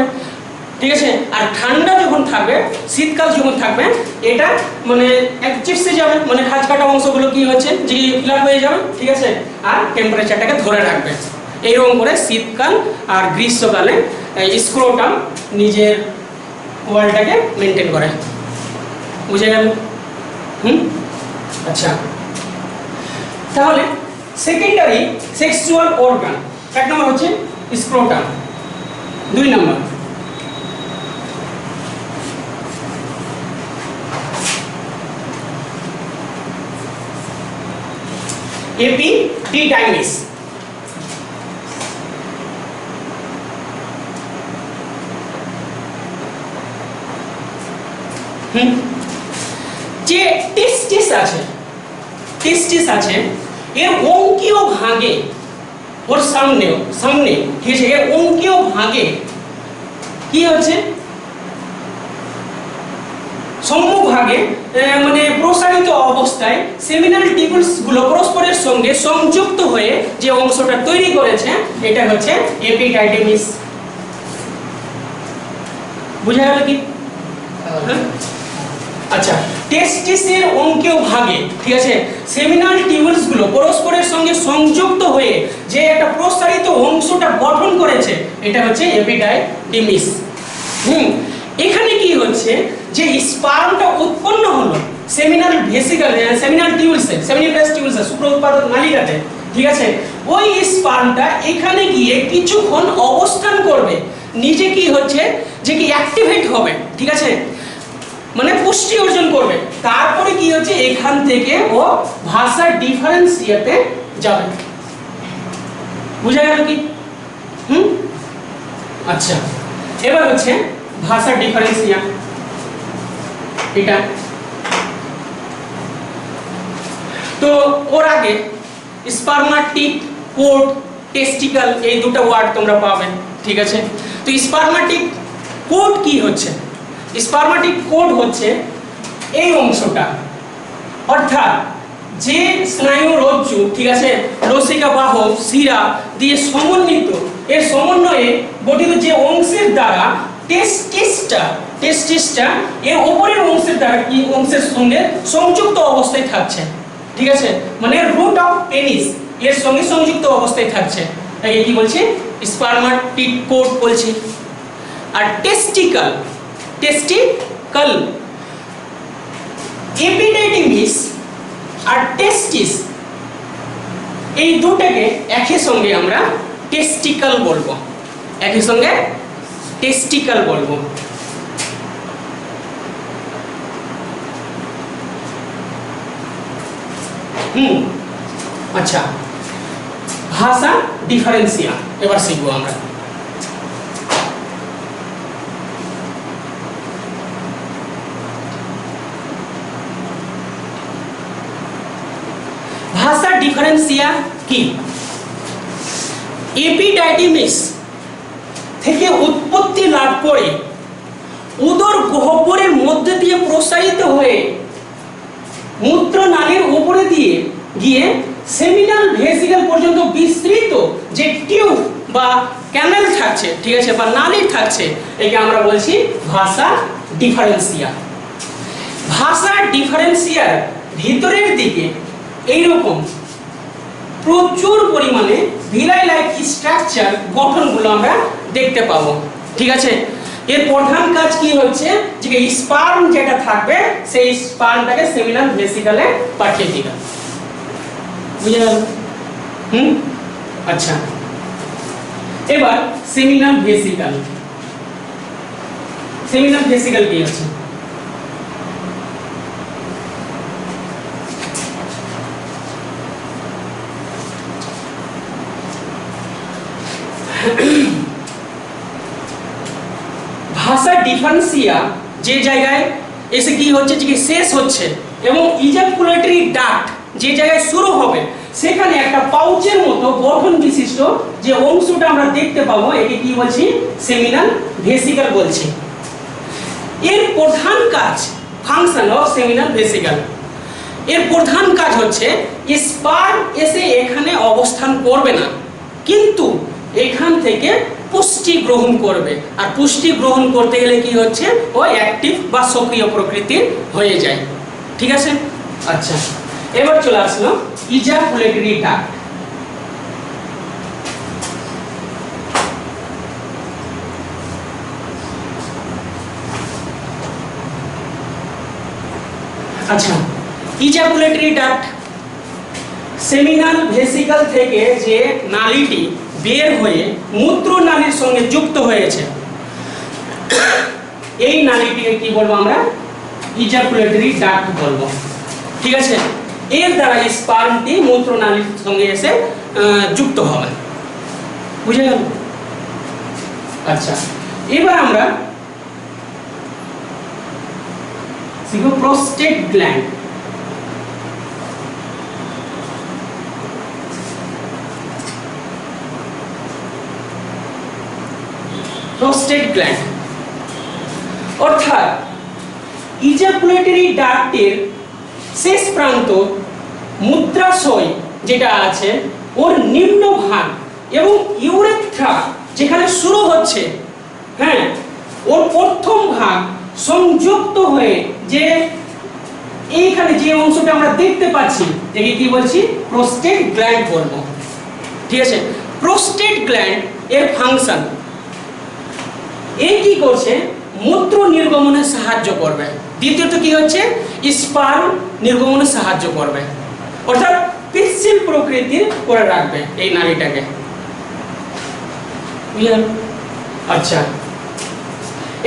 ঠিক আছে। আর ঠান্ডা যখন থাকবে, শীতকাল যখন থাকবে, এটা মানে এক চিপসে যাবে, মানে খাঁজ কাটা অংশগুলো কি হচ্ছে যে ফিলার হয়ে যাবে। ঠিক আছে। আর টেম্পারেচারটাকে ধরে রাখবে। এইরকম করে শীতকাল আর গ্রীষ্মকালে স্ক্রোটাম নিজের ওয়ালটাকে মেনটেন করে। বুঝে গেল? আচ্ছা, তাহলে সেকেন্ডারি সেক্সুয়াল অর্গান এক নম্বর হচ্ছে স্ক্রোটাম, 2 নম্বর এপিডিডাইমিস। যে টেস্টিস আছে এর অঙ্কীয় ভাগে, ওর সামনে ঠিক আছে, এর অঙ্কীয় ভাগে কি হচ্ছে সম্মুখভাগে মানে প্রসারিত অবস্থায় সেমিনাল টিউবুলস গুলো পরস্পরের সঙ্গে সংযুক্ত হয়ে যে অংশটা তৈরি করেছে এটা হচ্ছে এপিডাইডিমিস। বুঝা গেল কি? আচ্ছা, টেস্টিসের অঙ্কীয় ভাগে ঠিক আছে সেমিনাল টিউবুলস গুলো পরস্পরের সঙ্গে সংযুক্ত হয়ে যে একটা প্রসারিত অংশটা গঠন করেছে এটা হচ্ছে এপিডাইডিমিস। এখানে কি হচ্ছে যে স্পার্মটা উৎপন্ন হলো সেমিনাল ভেসিকল, সেমিনাল টিউবুলসে, সেমিনাল টিউবুলসে, শুক্র উৎপাদক নালিকাতে। ঠিক আছে। ওই স্পার্মটা এখানে গিয়ে কিছুক্ষণ অবস্থান করবে, নিজে কি হচ্ছে যে কি অ্যাক্টিভেট হবে। ঠিক আছে, মানে পুষ্টি অর্জন করবে। তারপরে কি হচ্ছে এখান থেকে ও ভাষা ডিফারেন্সিয়েটে যাবে। বুঝা গেল কি? আচ্ছা, এবার হচ্ছে ভাষা ডিফারেন্সিয়া। এটা তো ওর আগে স্পারমাটিক কোড, টেস্টিকল এই দুটো ওয়ার্ড তোমরা পাবে। ঠিক আছে। তো স্পারমাটিক কোড কি হচ্ছে? স্পারমাটিক কোড হচ্ছে এই অংশটা, অর্থাৎ যে স্নায়ু রজ্জু ঠিক আছে লসিকা বাহ শিরা দিয়ে সমন্বিত, এর সমন্বয়ে গঠিত যে অংশের দ্বারা টেস্টিসটা এর উপরের অংশের দ্বারা কি অংশের সঙ্গে সংযুক্ত অবস্থায় থাকছে। ঠিক আছে, মানে রুট অফ পেনিস এর সঙ্গে সংযুক্ত অবস্থায় থাকছে, তাই কি বলছি স্পারমাটিক কোড বলছি। আর টেস্টিকল এপিডিডিমিস আর টেস্টিস এই দুটাকে একই সঙ্গে আমরা টেস্টিকল বলবো, একই সঙ্গে টেস্টিকল বলবো। আচ্ছা, ভাষা ডিফারেন্সিয়া এবার শিখবো আমরা। ভাষা ডিফারেন্সিয়া কি? এপিডাইডিমিস থেকে উৎপত্তি লাভ করে উদর গহ্বরের মধ্যে দিয়ে প্রসারিত হয়ে মূত্রনালীর উপরে দিয়ে গিয়ে সেমিনাল ভেসিকল পর্যন্ত বিস্তৃত যে টিউব বা ক্যানেল থাকছে, ঠিক আছে, বা নালী থাকছে, একে আমরা বলছি ভাষা ডিফারেন্সিয়া। ভাষা ডিফারেন্সিয়ার ভিতরের দিকে এইরকম প্রচুর পরিমাণে ভিলাই লাইক স্ট্রাকচার গঠনগুলো আমরা দেখতে পাবো। ঠিক আছে, এর প্রধান কাজ কি হচ্ছে যে স্পার্ম যেটা থাকবে সেই স্পার্মটাকে সেমিনাল ভেসিকলে পাঠিয়ে দিবে। বুঝে গেল? আচ্ছা, এবার সেমিনাল ভেসিকল। সেমিনাল ভেসিকল কি আছে? ভাষা ডিফারেন্সিয়া যে জায়গায় এসে কি হচ্ছে যে শেষ হচ্ছে এবং ইজাকুলেটরি ডাক্ট যে জায়গায় শুরু হবে সেখানে একটা পাউচের মতো গঠন বিশিষ্ট যে অংশটা আমরা দেখতে পাবো একে কি বলছি? সেমিনাল ভেসিকল বলছি। এর প্রধান কাজ, ফাংশন অফ সেমিনাল ভেসিকল, এর প্রধান কাজ হচ্ছে স্পার্ম এসে এখানে অবস্থান করবে না, কিন্তু এখান থেকে পুষ্টি গ্রহণ করবে। আর পুষ্টি গ্রহণ করতে গেলে কি হচ্ছে? ও অ্যাক্টিভ বা সক্রিয় প্রকৃতির হয়ে যায়। ঠিক আছে? আচ্ছা, এবার চলে আসলো ইজাকুলেটরি ডাক্ট। আচ্ছা, ইজাকুলেটরি ডাক্ট সেমিনাল ভেসিকল থেকে যে নালীটি বের হয়ে মূত্রনালীর সঙ্গে যুক্ত হয়েছে এই নালীটিকে কি বলবো আমরা? ইজাকুলেটরি ডাক্ট বলবো। ঠিক আছে? এর দ্বারা স্পার্মটি মূত্রনালীর সঙ্গে এসে যুক্ত হবে। বুঝে গেল? আচ্ছা, এবার আমরা শিখব প্রোস্টেট গ্ল্যান্ড। প্রোস্টেট গ্ল্যান্ড অর্থাৎ ইজাকুলেটরি ডাক্টের শেষ প্রান্ত মূত্রাশয় যেটা আছে ওর নিম্নভাগ এবং ইউরেথ্রা যেখানে শুরু হচ্ছে, হ্যাঁ, ওর প্রথম ভাগ সংযুক্ত হয়ে যে এইখানে যে অংশটা আমরা দেখতে পাচ্ছি একে কি বলছি? প্রোস্টেট গ্ল্যান্ড বলবো। ঠিক আছে? প্রোস্টেট গ্ল্যান্ড এর ফাংশন, এই কি করছে? মূত্র নির্গমনে সাহায্য করবে। দ্বিতীয়ত কি হচ্ছে? স্পার্ম নির্গমনে সাহায্য করবে, অর্থাৎ পিচ্ছিল প্রকৃতির করে রাখবে এই নালীটাকে। বুঝলেন? আচ্ছা,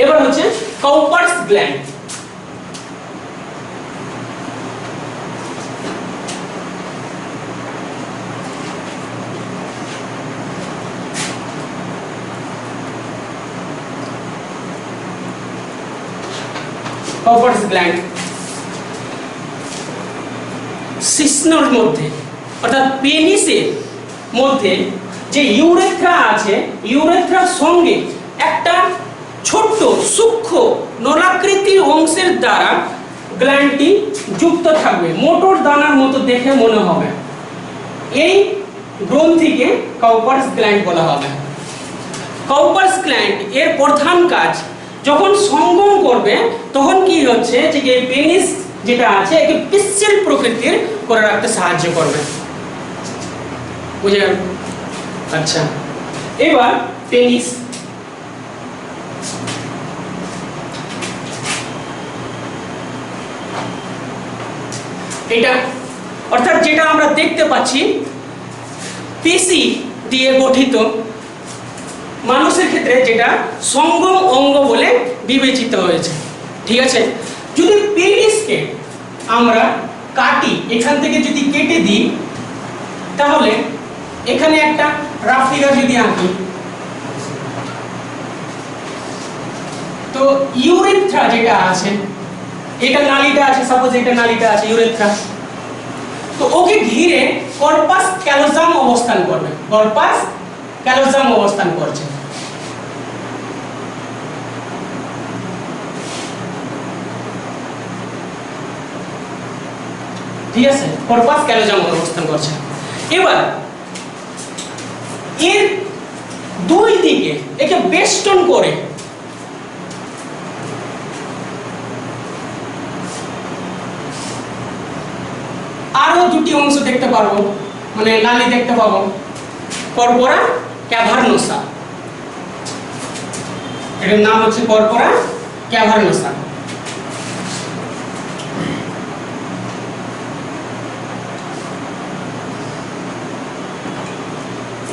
এবার হচ্ছে কাউপার্স গ্ল্যান্ড। কাউপার্স গ্ল্যান্ড শিশ্নর মধ্যে অর্থাৎ পেনিসের মধ্যে যে ইউরেথ্রা আছে, ইউরেথ্রার সঙ্গে একটা ছোট্ট সূক্ষ্ম নলাকৃতির অংশের দ্বারা গ্ল্যান্ডটি যুক্ত থাকবে। মোটর দানার মতো দেখে মনে হবে। এই গ্রন্থিকে কাউপার্স গ্ল্যান্ড বলা হবে। কাউপার্স গ্ল্যান্ড এর প্রধান কাজ যখন সঙ্গম করবে তখন কি হচ্ছে যে এই পেনিস যেটা আছে একে পিচ্ছিল প্রকৃতির করে রাখতে সাহায্য করবে। বুঝে গেল? আচ্ছা, এবার পেনিস। এটা অর্থাৎ যেটা আমরা দেখতে পাচ্ছি পেশি দিয়ে গঠিত, মানুষের ক্ষেত্রে যেটা সঙ্গম অঙ্গ বলে বিবেচিত হয়েছে। ঠিক আছে? যদি পেনিসকে আমরা কাটি, এখান থেকে যদি কেটে দিই তাহলে এখানে একটা রাফ ফিগার যদি আঁকি, তো ইউরেথ্রা যেটা আছে, এটা নালীটা আছে, সাপোজ এটা নালীটা আছে ইউরেথ্রা, তো ওকে ঘিরে কর্পাস ক্যালোজাম অবস্থান করবে। কর্পাস ক্যালোজাম অবস্থান করছে। ঠিক আছে? কর্পাস ক্যালোজাম অবস্থান করছে। এবার এর দুই দিকে একে বেষ্টন করে আরো দুটি অংশ দেখতে পারবো, মানে নালী দেখতে পাবো, কর্পোরা ক্যাভার্নোসা। এটার নাম হচ্ছে কর্পোরা ক্যাভার্নোসা।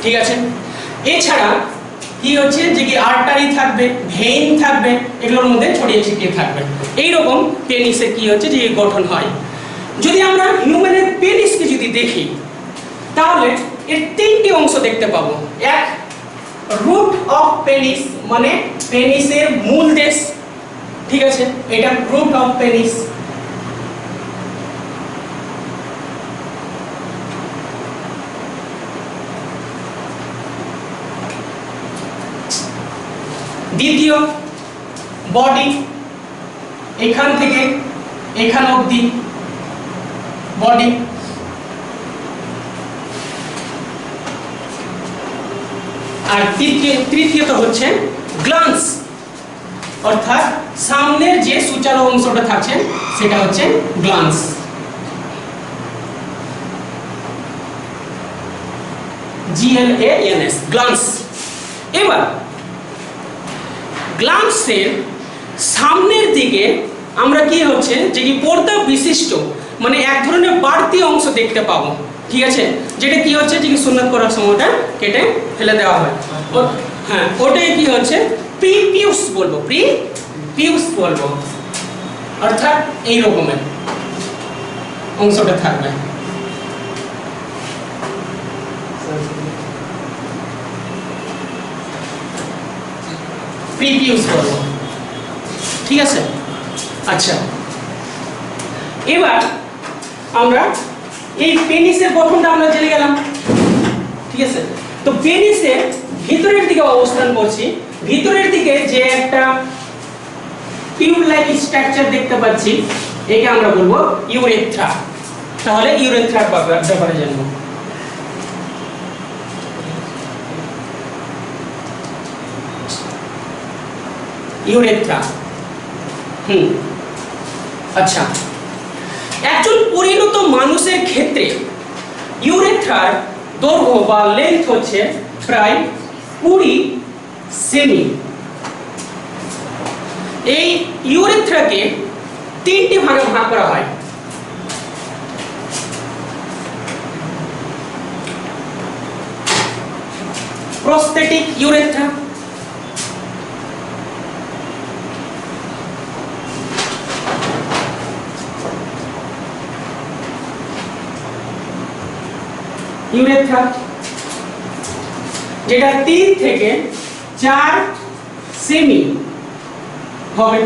ঠিক আছে, এছাড়া কি হচ্ছে যে কি আর্টারি থাকবে, ভেইন থাকবে, এগুলোর মধ্যে ছড়িয়ে ছিটিয়ে থাকবে। এইরকম পেনিসের কি হচ্ছে যে গঠন হয়। যদি আমরা হিউম্যানের পেনিসকে যদি দেখি তাহলে এর তিনটি অংশ দেখতে পাবো। এক, রুট অফ পেনিস, মানে পেনিসের মূল দেশ। ঠিক আছে, এটা রুট অফ পেনিস। দ্বিতীয়, বডি, এখান থেকে এখান অবধি বডি। আর তৃতীয়ত হচ্ছে গ্ল্যান্স, অর্থাৎ সামনের যে সূচালো অংশটা থাকছে সেটা হচ্ছে গ্ল্যান্স। GLANS, glance. এবার গ্ল্যান্সের সামনের দিকে আমরা কি হচ্ছে যে কি পর্দা বিশিষ্ট, মানে এক ধরনের বাড়তি অংশ দেখতে পাবো। ঠিক আছে, যেটা কি হচ্ছে যে কি সুন্নাত করার সময়টা কেটে ফেলে দেওয়া হয়। হ্যাঁ, ওটাই কি হচ্ছে প্রিপিউস বলবো, প্রিপিউস বলবো, অর্থাৎ এই রকমের অংশটা থাকবে। প্রিপিউস বলবো। ঠিক আছে, আচ্ছা, এবার আমরা এই পেনিসের গঠনটা আমরা জেনে গেলাম। ঠিক আছে, তো পেনিসের ভিতরের দিকে অবস্থান করছি, ভিতরের দিকে যে একটা টিউব লাইক স্ট্রাকচার দেখতে পাচ্ছি, একে আমরা বলবো ইউরেথ্রা। তাহলে ইউরেথ্রার ব্যাপারে জানবো। ইউরেথ্রা, আচ্ছা, একজন পরিণত মানুষের ক্ষেত্রে ইউরেথ্রার দৈর্ঘ্য বা লেন্থ হচ্ছে প্রায় 20 সেমি। এই ইউরেথ্রাকে তিনটি ভাগে ভাগ করা হয়। প্রস্থেটিক ইউরেথ্রা, ইউরেথ্রা যেটা 3 থেকে 4 সেমি হবে।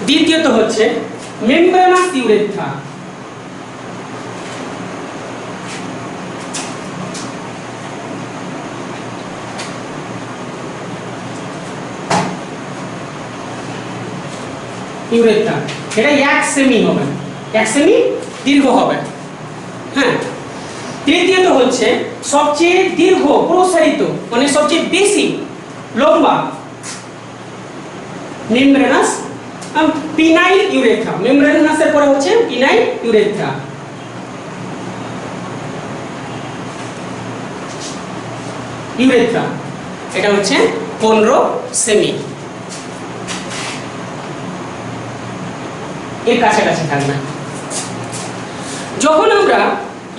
দ্বিতীয়ত হচ্ছে মেমব্রেনাস ইউরেথ্রা, ইউরেথ্রা এটা 1 সেমি হবে, 1 সেমি দীর্ঘ হবে। হ্যাঁ, তৃতীয়ত হচ্ছে সবচেয়ে দীর্ঘ প্রসারিত, মানে সবচেয়ে বেশি লম্বা মেমব্রেনাস পিনাইল ইউরেথ্রা। মেমব্রেনাসের পরে হচ্ছে পিনাইল ইউরেথ্রা। ইউরেথ্রা এটা হচ্ছে 15 সেমি, এর কাছাকাছি থাকবে। যখন আমরা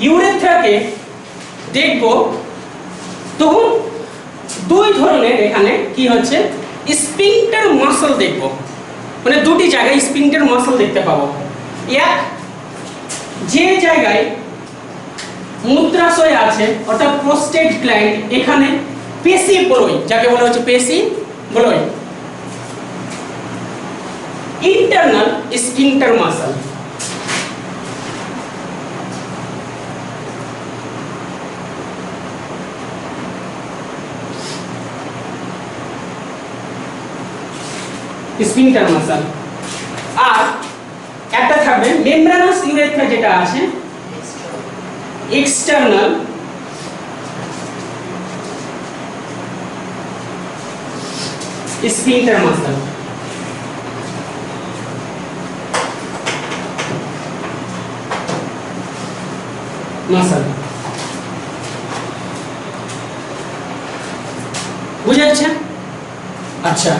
ইউরেথ্রাকে দেখব তখন দুই ধরনের এখানে কি হচ্ছে স্ফিংক্টার মাসল দেখব, মানে দুটি জায়গায় স্ফিংক্টার মাসল দেখতে পাবো। এক, যে জায়গায় মূত্রাশয় আছে অর্থাৎ প্রোস্টেট গ্ল্যান্ড, এখানে পেশি বলয়, যাকে বলা হচ্ছে পেশি বলয়, internal sphincter muscle. Sphincter muscle. আর একটা থাকবে মেমব্রেনাস ইউরেথ্রা, যেটা আছে এক্সটার্নাল স্ফিংক্টার মাসল। বুঝা যাচ্ছে? আচ্ছা,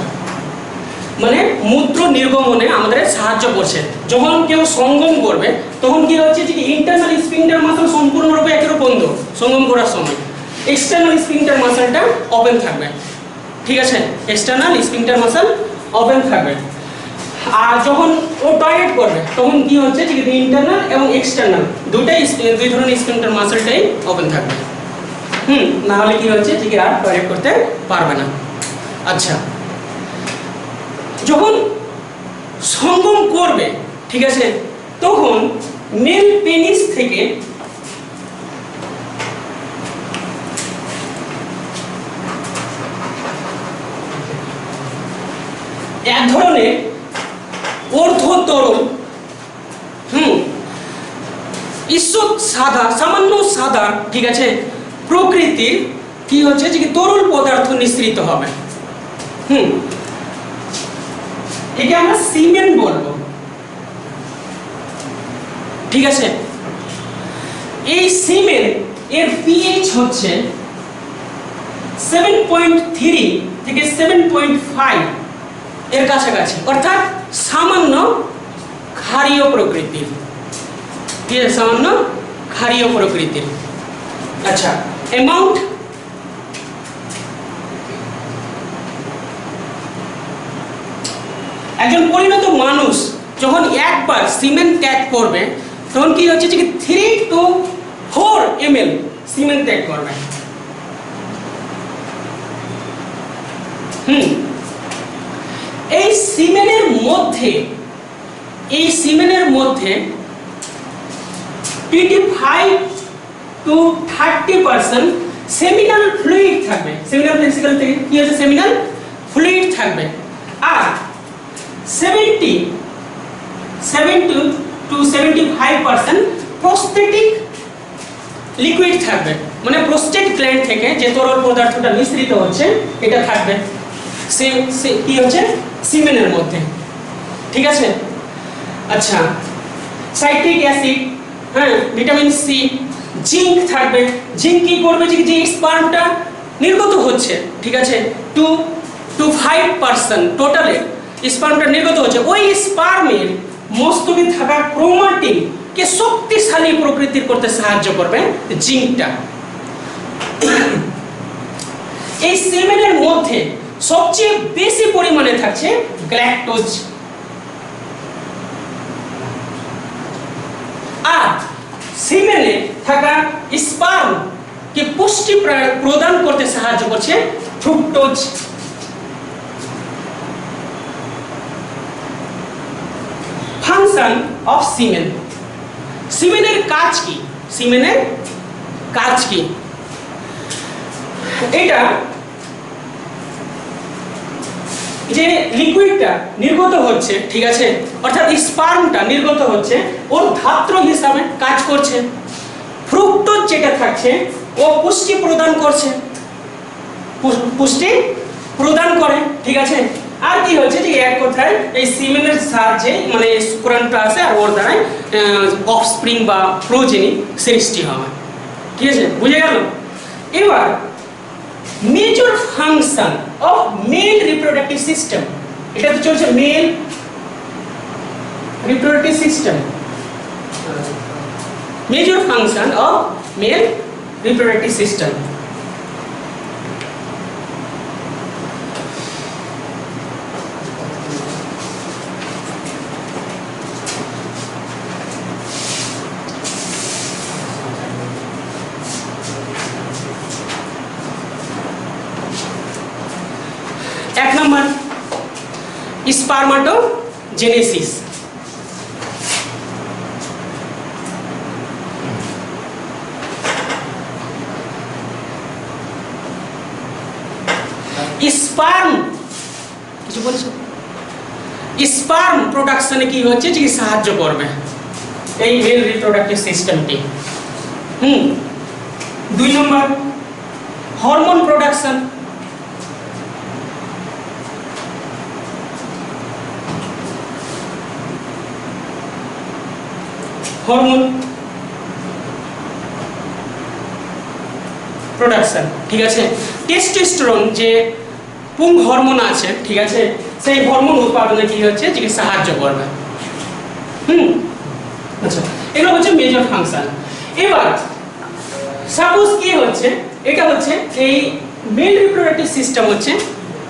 মানে মূত্র নির্গমনে আমাদের সাহায্য করছে। যখন কেউ সঙ্গম করবে তখন কি হচ্ছে যে ইন্টারনাল স্ফিংক্টার মাসল সম্পূর্ণরূপে একের বন্ধ সঙ্গম করার সময়, এক্সটার্নাল স্ফিংক্টার মাসলটা ওপেন থাকবে। ঠিক আছে, এক্সটার্নাল স্ফিংক্টার মাসল ওপেন থাকবে। আর যখন ও টয়লেট করবে তখন কি হচ্ছে যে ইন্টারনাল এবং এক্সটার্নাল দুই ধরনের স্ফিংক্টার মাসলটাই ওপেন থাকবে। না হলে কি হচ্ছে যে আর টয়লেট করতে পারবে না। আচ্ছা, যখন সঙ্গম করবে, ঠিক আছে, তখন মেল পেনিস থেকে এক ধরনের অর্ধতরল ঈষৎ সাদা, সামান্য সাদা, ঠিক আছে, প্রকৃতির কি হচ্ছে যে তরল পদার্থ নিঃসৃত হবে। একে আমরা সিমেন্ট বলবো। ঠিক আছে, এই সিমেন্ট এর পিএইচ হচ্ছে 7.3 থেকে 7.5 এর কাছাকাছি, অর্থাৎ সামান্য ক্ষারীয় প্রকৃতির। ঠিক আছে, সামান্য ক্ষারীয় প্রকৃতির। আচ্ছা, অ্যামাউন্ট একজন পরিণত মানুষ যখন একবার সিমেন্ট ত্যাগ করবে তখন কি হচ্ছে যে 3 to 4 ml সিমেন্ট ত্যাগ করবে। এই সিমেন্টের মধ্যে 25 to 30% সেমিনাল ফ্লুইড থাকবে। সেমিনাল ভেসিকল থেকে কি হচ্ছে সেমিনাল ফ্লুইড থাকবে। আর 70 to 75% প্রোস্টেটিক লিকুইড থাকবে, মানে প্রোস্টেট গ্ল্যান্ড থেকে যে তরল পদার্থটা নিঃসৃত হচ্ছে এটা থাকবে কি হচ্ছে সিমেনের মধ্যে। ঠিক আছে, আচ্ছা, citric acid, vitamin C, zinc থাকবে। জিঙ্ক কি করবে যে স্পার্মটা নির্গত হচ্ছে, ঠিক আছে, 2 to 5% টোটালে স্পার্মটা নির্গত হচ্ছে, ওই স্পার্মের মস্তকে থাকা ক্রোমাটিন কে শক্তিশালী প্রকৃতির করতে সাহায্য করবে জিঙ্কটা। এই সিমেনের মধ্যে সবচেয়ে বেশি পরিমাণে থাকছে গ্ল্যাকটোজ। আর সিমেনে থাকা স্পার্ম কে পুষ্টি প্রদান করতে সাহায্য করছে ফ্রুক্টোজ। Function of সিমেন। সিমেনের কাজ কি? সিমেনের কাজ কি? এটা যে লিকুইডটা নির্গত হচ্ছে, ঠিক আছে, অর্থাৎ স্পার্মটা নির্গত হচ্ছে, ওর ধাত্র হিসাবে কাজ করছে। ফ্রুক্টোজ যেটা থাকছে ও পুষ্টি প্রদান করছে, পুষ্টি প্রদান করে। ঠিক আছে, আর কি হচ্ছে যে এক কথায় এই সিমেনের সাহায্যে মানে শুক্রাণুটা আসে আর ওর দ্বারাই অফস্প্রিং বা প্রোজেনি সৃষ্টি হবে। ঠিক আছে, বুঝে গেল? এবার major function of mail reproductive system, এটা তো চলছে mail reproductive system. Major function of mail reproductive system. এক নম্বর স্পারমাটোজেনেসিস। স্পার্ম কিছু বলছো? স্পার্ম প্রোডাকশনে কি হচ্ছে যে সাহায্য করবে এই মেল রিপ্রোডাক্টিভ সিস্টেমটি। 2 নম্বর হরমোন প্রোডাকশন। হরমোন প্রোডাকশন, ঠিক আছে। টেস্টোস্টেরন যে কোন হরমোন আছে, ঠিক আছে, সেই হরমোন উৎপাদনে কি হচ্ছে যে সাহায্য করবে। আচ্ছা, এগুলো হচ্ছে মেজর ফাংশন। এবার সাপোজ কি হচ্ছে, এটা হচ্ছে এই মেল রিপ্রোডাক্টিভ সিস্টেম হচ্ছে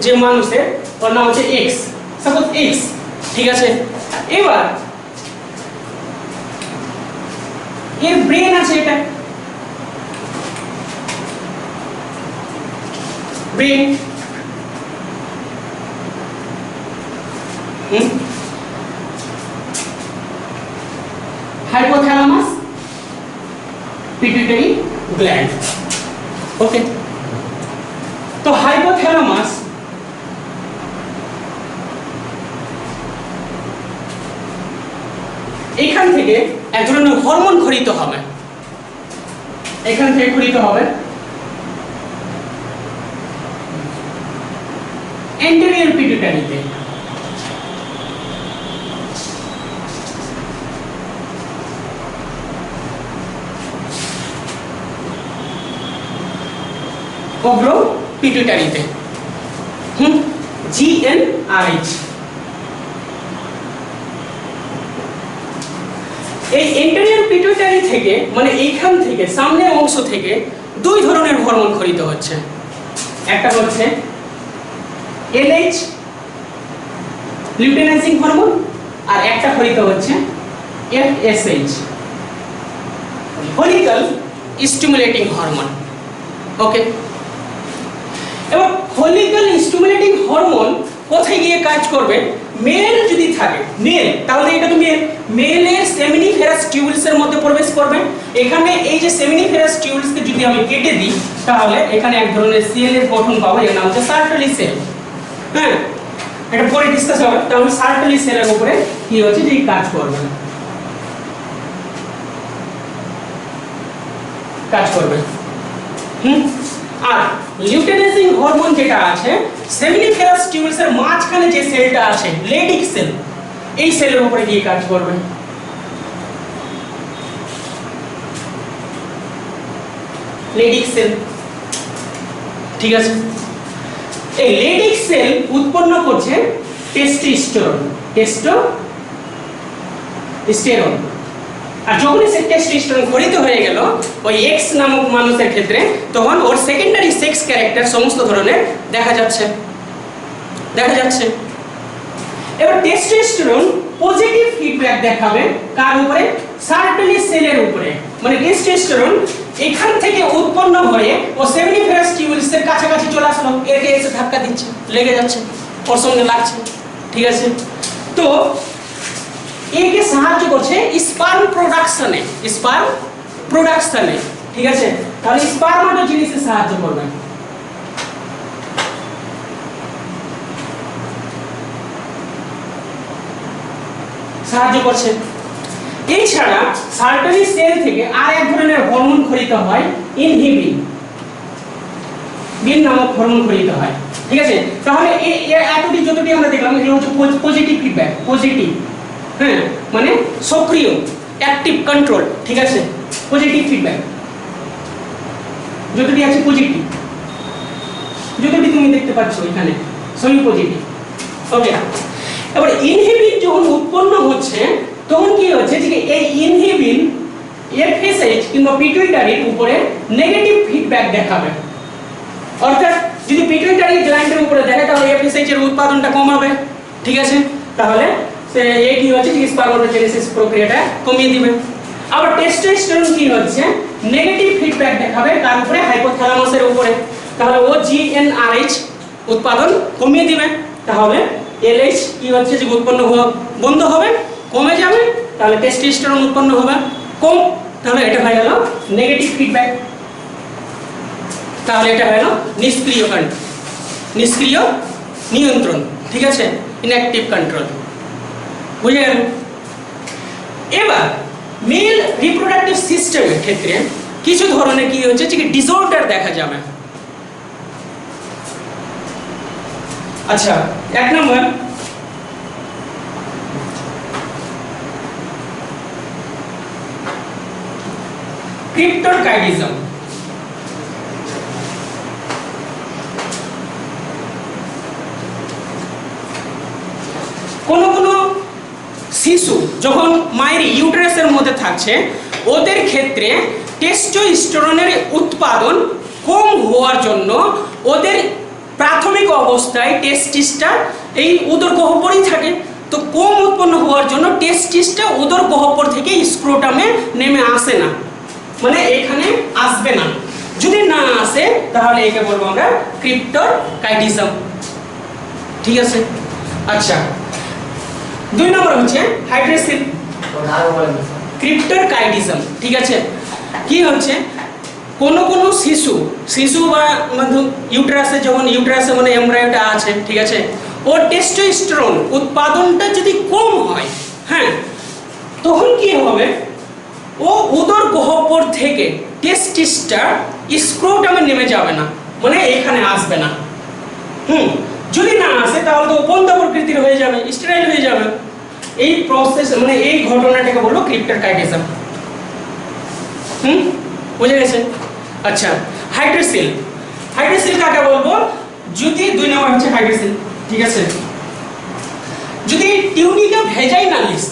যে মানুষের, ওর নাম হচ্ছে এক্স, সাপোজ এক্স, ঠিক আছে। এবার এর ব্রেন আছে, এটা ব্রেন, hypothalamus, pituitary gland, ওকে। তো হাইপোথ্যালামাস এখান থেকে এক ধরনের হরমোন খরিত হবে, এখান থেকে খরিত হবে এন্টেরিয়র পিটুইটারিতে। অগ্র পিটুইটারিতে, GnRH। এই এন্টেরিয়র পিটুইটারি থেকে, মানে এইখান থেকে সামনের অংশ থেকে দুই ধরনের হরমোন খরিত হচ্ছে। একটা হচ্ছে LH লিউটেনাইজিং হরমোন, আর একটা খরিত হচ্ছে FSH ফলিকল স্টিমুলেটিং হরমোন, ওকে। এবার ফলিকল স্টিমুলেটিং হরমোন কোথায় গিয়ে কাজ করবে? মেল যদি থাকে, মেল, তাহলে এটা তো মেলের সেমিনিফেরাস টিউবুলসের মধ্যে প্রবেশ করবে। এখানে এই যে সেমিনিফেরাস টিউবুলসকে যদি আমি কেটে দিই, তাহলে এখানে এক ধরনের সেলের গঠন পাবো, এর নাম হচ্ছে সার্টলি সেল। হ্যাঁ, এটা পরে ডিসকাস হবে। তাহলে সার্টলি সেলের উপরে কি হচ্ছে যে কাজ করবে, কাজ করবে। আর লিউটেনাইজিং হরমোন যেটা আছে, সেমিনিফেরাস টিউবুলসের মাঝখানে যে সেলটা আছে, লেডিক সেল, এই সেলের উপরে গিয়ে কাজ করবে। লেডিক সেল, ঠিক আছে। এই লেডিক সেল উৎপন্ন করছে টেস্টোস্টেরন, টেস্টোস্টেরন। আর যখন সে টেস্টোস্টেরন খরিত হয়ে গেল ওই এক্স নামক মানুষের ক্ষেত্রে, তখন ওর সেকেন্ডারি সেক্স ক্যারেক্টার সমস্ত ধরনের দেখা যাচ্ছে। এবার টেস্টোস্টেরন পজিটিভ ফিডব্যাক দেখাবে কার উপরে? সার্টলি সেলের উপরে। মানে টেস্টোস্টেরন এখান থেকে উৎপন্ন হয়ে ও সেমিনিফেরাস টিউবুলসের কাছাকাছি চলে আসলো, একে এসে ধাক্কা দিচ্ছে, লেগে যাচ্ছে, ওর সঙ্গে লাগছে, ঠিক আছে। তো একে সাহায্য করছে স্পার্ম প্রোডাকশনে, ঠিক আছে। তাহলে স্পারমাটোজেনেসিসে সাহায্য করবে। সাহায্য করছে। এছাড়া সার্টলি সেল থেকে আর এক ধরনের হরমোন খরিত হয়, ইনহিবিন নামক হরমোন খরিত হয়, ঠিক আছে। তাহলে এতটি যতটি আমরা দেখলাম, এগুলো হচ্ছে পজিটিভ ফিডব্যাক, পজিটিভ, হ্যাঁ, মানে সক্রিয়, অ্যাক্টিভ কন্ট্রোল, ঠিক আছে। পজিটিভ ফিডব্যাক যতটি আছে পজিটিভ, যতটি তুমি দেখতে পাচ্ছ এখানে সবই পজিটিভ, ওকে। এবার ইনহিবিন যখন উৎপন্ন হচ্ছে, তখন কি হচ্ছে যে এই ইনহিবিন এফএসএইচ কিংবা পিটুইটারির উপরে নেগেটিভ ফিডব্যাক দেখাবে। অর্থাৎ যদি পিটুইটারি গ্ল্যান্ডের উপরে দেখে, তাহলে এফএসএইচ এর উৎপাদনটা কম হবে, ঠিক আছে। তাহলে সে এই কি হচ্ছে যে স্পারমাটোজেনেসিস প্রক্রিয়াটা কমিয়ে দিবে। আবার টেস্টোস্টেরন কি হচ্ছে, নেগেটিভ ফিডব্যাক দেখাবে কার উপরে? হাইপোথ্যালামাসের উপরে। তাহলে ও GnRH উৎপাদন কমিয়ে দিবে। তাহলে LH কি হচ্ছে যে উৎপন্ন হওয়া বন্ধ হবে, কমে যাবে। তাহলে টেস্টোস্টেরন উৎপন্ন হবে কম। তাহলে এটা হয়ে গেল নেগেটিভ ফিডব্যাক। তাহলে এটা হলো নিষ্ক্রিয় নিয়ন্ত্রণ, ঠিক আছে, ইনঅ্যাক্টিভ কন্ট্রোল, বুঝে গেল। এবার মেল রিপ্রোডাক্টিভ সিস্টেমের ক্ষেত্রে কিছু ধরনের কি হচ্ছে যে ডিসঅর্ডার দেখা যাবে। আচ্ছা, এক নম্বর ক্রিপ্টোকাইডিজম। কোনো কোনো শিশু যখন মায়ের ইউটেরাসের মধ্যে থাকছে ওদের ক্ষেত্রে টেস্টোস্টেরনের উৎপাদন কম হওয়ার জন্য ওদের প্রাথমিক অবস্থায় টেস্টিসটা এই উদর গহ্বরেই থাকে, তো কম উৎপন্ন হওয়ার জন্য টেস্টিসটা উদর গহ্বর থেকে স্ক্রোটামে নেমে আসে না, মানে এখানে আসবে না। যদি না আসে তাহলে একে বলবো আমরা ক্রিপ্টোকাইটিজম। ঠিক আছে, আচ্ছা 2 নম্বর হচ্ছে হাইড্রোসিল ক্রিপ্টোকাইটিজম। ঠিক আছে, কি হচ্ছে কোনো কোনো শিশু বা ইউটেরাসে, যখন ইউটেরাসে মানে এমব্রায়োটা আছে, ঠিক আছে, ওর টেস্টোস্টেরন উৎপাদনটা যদি কম হয়, হ্যাঁ, তখন কি হবে, ও উদর গহ্বর থেকে টেস্টিসটা স্ক্রোটামে নেমে যাবে না, মানে এখানে আসবে না। যদি না আসে তাহলে তো বন্ধ প্রকৃতির হয়ে যাবে, স্টেরাইল হয়ে যাবে। এই প্রসেস মানে এই ঘটনাটাকে বলবো ক্রিপ্টোকাইটিজম। বুঝে গেছে? আচ্ছা, হাইড্রোসিল কাকে বলবো? যদি 2 নম্বর হচ্ছে হাইড্রোসিল। ঠিক আছে, যদি টিউনিকা ভেজাইনালিস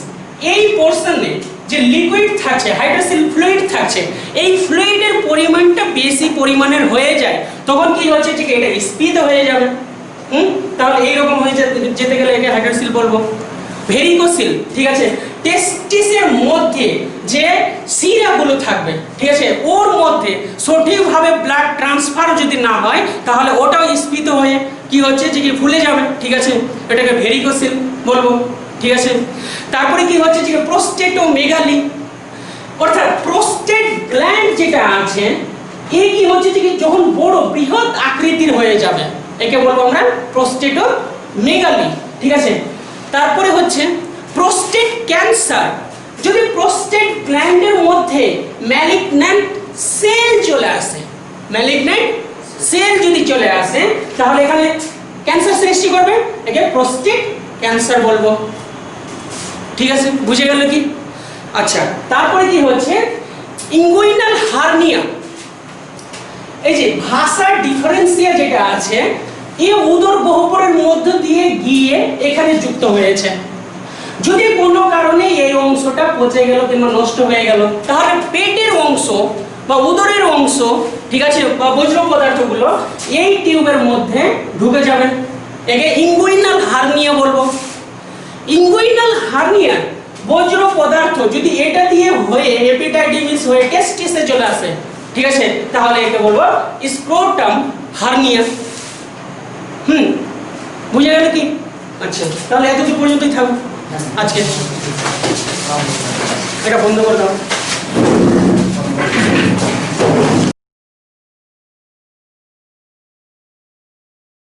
এই পোরশনে যে লিকুইড থাকছে, হাইড্রোসিল ফ্লুইড থাকছে, এই ফ্লুইডের পরিমাণটা বেশি পরিমাণের হয়ে যায়, তখন কি হচ্ছে, ঠিক এটা স্পিত হয়ে যাবে। তাহলে এইরকম হয়ে যেতে গেলে একে হাইড্রোসিল বলবো। ভেরিকোসিল, ঠিক আছে, টেস্টিসের মধ্যে যে শিরাগুলো থাকবে, ঠিক আছে, ওর মধ্যে সঠিকভাবে ব্লাড ট্রান্সফার যদি না হয় তাহলে ওটাও স্ফীত হয়ে কি হচ্ছে যে কি ফুলে যাবে। ঠিক আছে, এটাকে ভেরিকোসিল বলবো। ঠিক আছে, তারপরে কি হচ্ছে যে প্রোস্টেটোমেগালি, অর্থাৎ প্রোস্টেট গ্ল্যান্ড যেটা আছে এই কি হচ্ছে যে যখন বড় বৃহৎ আকৃতির হয়ে যাবে, একে বলবো আমরা প্রোস্টেটোমেগালি। ঠিক আছে, তারপরে হচ্ছে প্রোস্টেট ক্যান্সার। যদি প্রোস্টেট গ্ল্যান্ডের মধ্যে ম্যালিগন্যান্ট সেল চলে আসে, ম্যালিগন্যান্ট সেল যদি চলে আসে তাহলে এখানে ক্যান্সার সৃষ্টি করবে, একে প্রোস্টেট ক্যান্সার বলবো। ঠিক আছে, বুঝে গেল কি? আচ্ছা, তারপরে কি হচ্ছে ইনগুইনাল হার্নিয়া। এই যে ভাষার ডিফারেন্সিয়া যেটা আছে, এই উদর গহ্বরের মধ্য দিয়ে গিয়ে এখানে যুক্ত হয়েছে। যদি কোনো কারণে এই অংশটা পচে গেল কিংবা নষ্ট হয়ে গেল তাহলে পেটের অংশ বা উদরের অংশ, ঠিক আছে, বা বজ্র পদার্থগুলো এই টিউবের মধ্যে ঢুকে যাবে, একে ইনগুইনাল হার্নিয়া বলবো। ইনগুইনাল হার্নিয়া বজ্র পদার্থ যদি এটা দিয়ে হয়ে এপিডাইডিমিস হয়ে টেস্টিসে চলে আসে, ঠিক আছে, তাহলে একে বলবো স্ক্রোটাম হার্নিয়া। বুঝে গেল কি? আচ্ছা, তাহলে এতটুকু পর্যন্তই থাকবে আজকে। এটা বন্ধ করে দাও।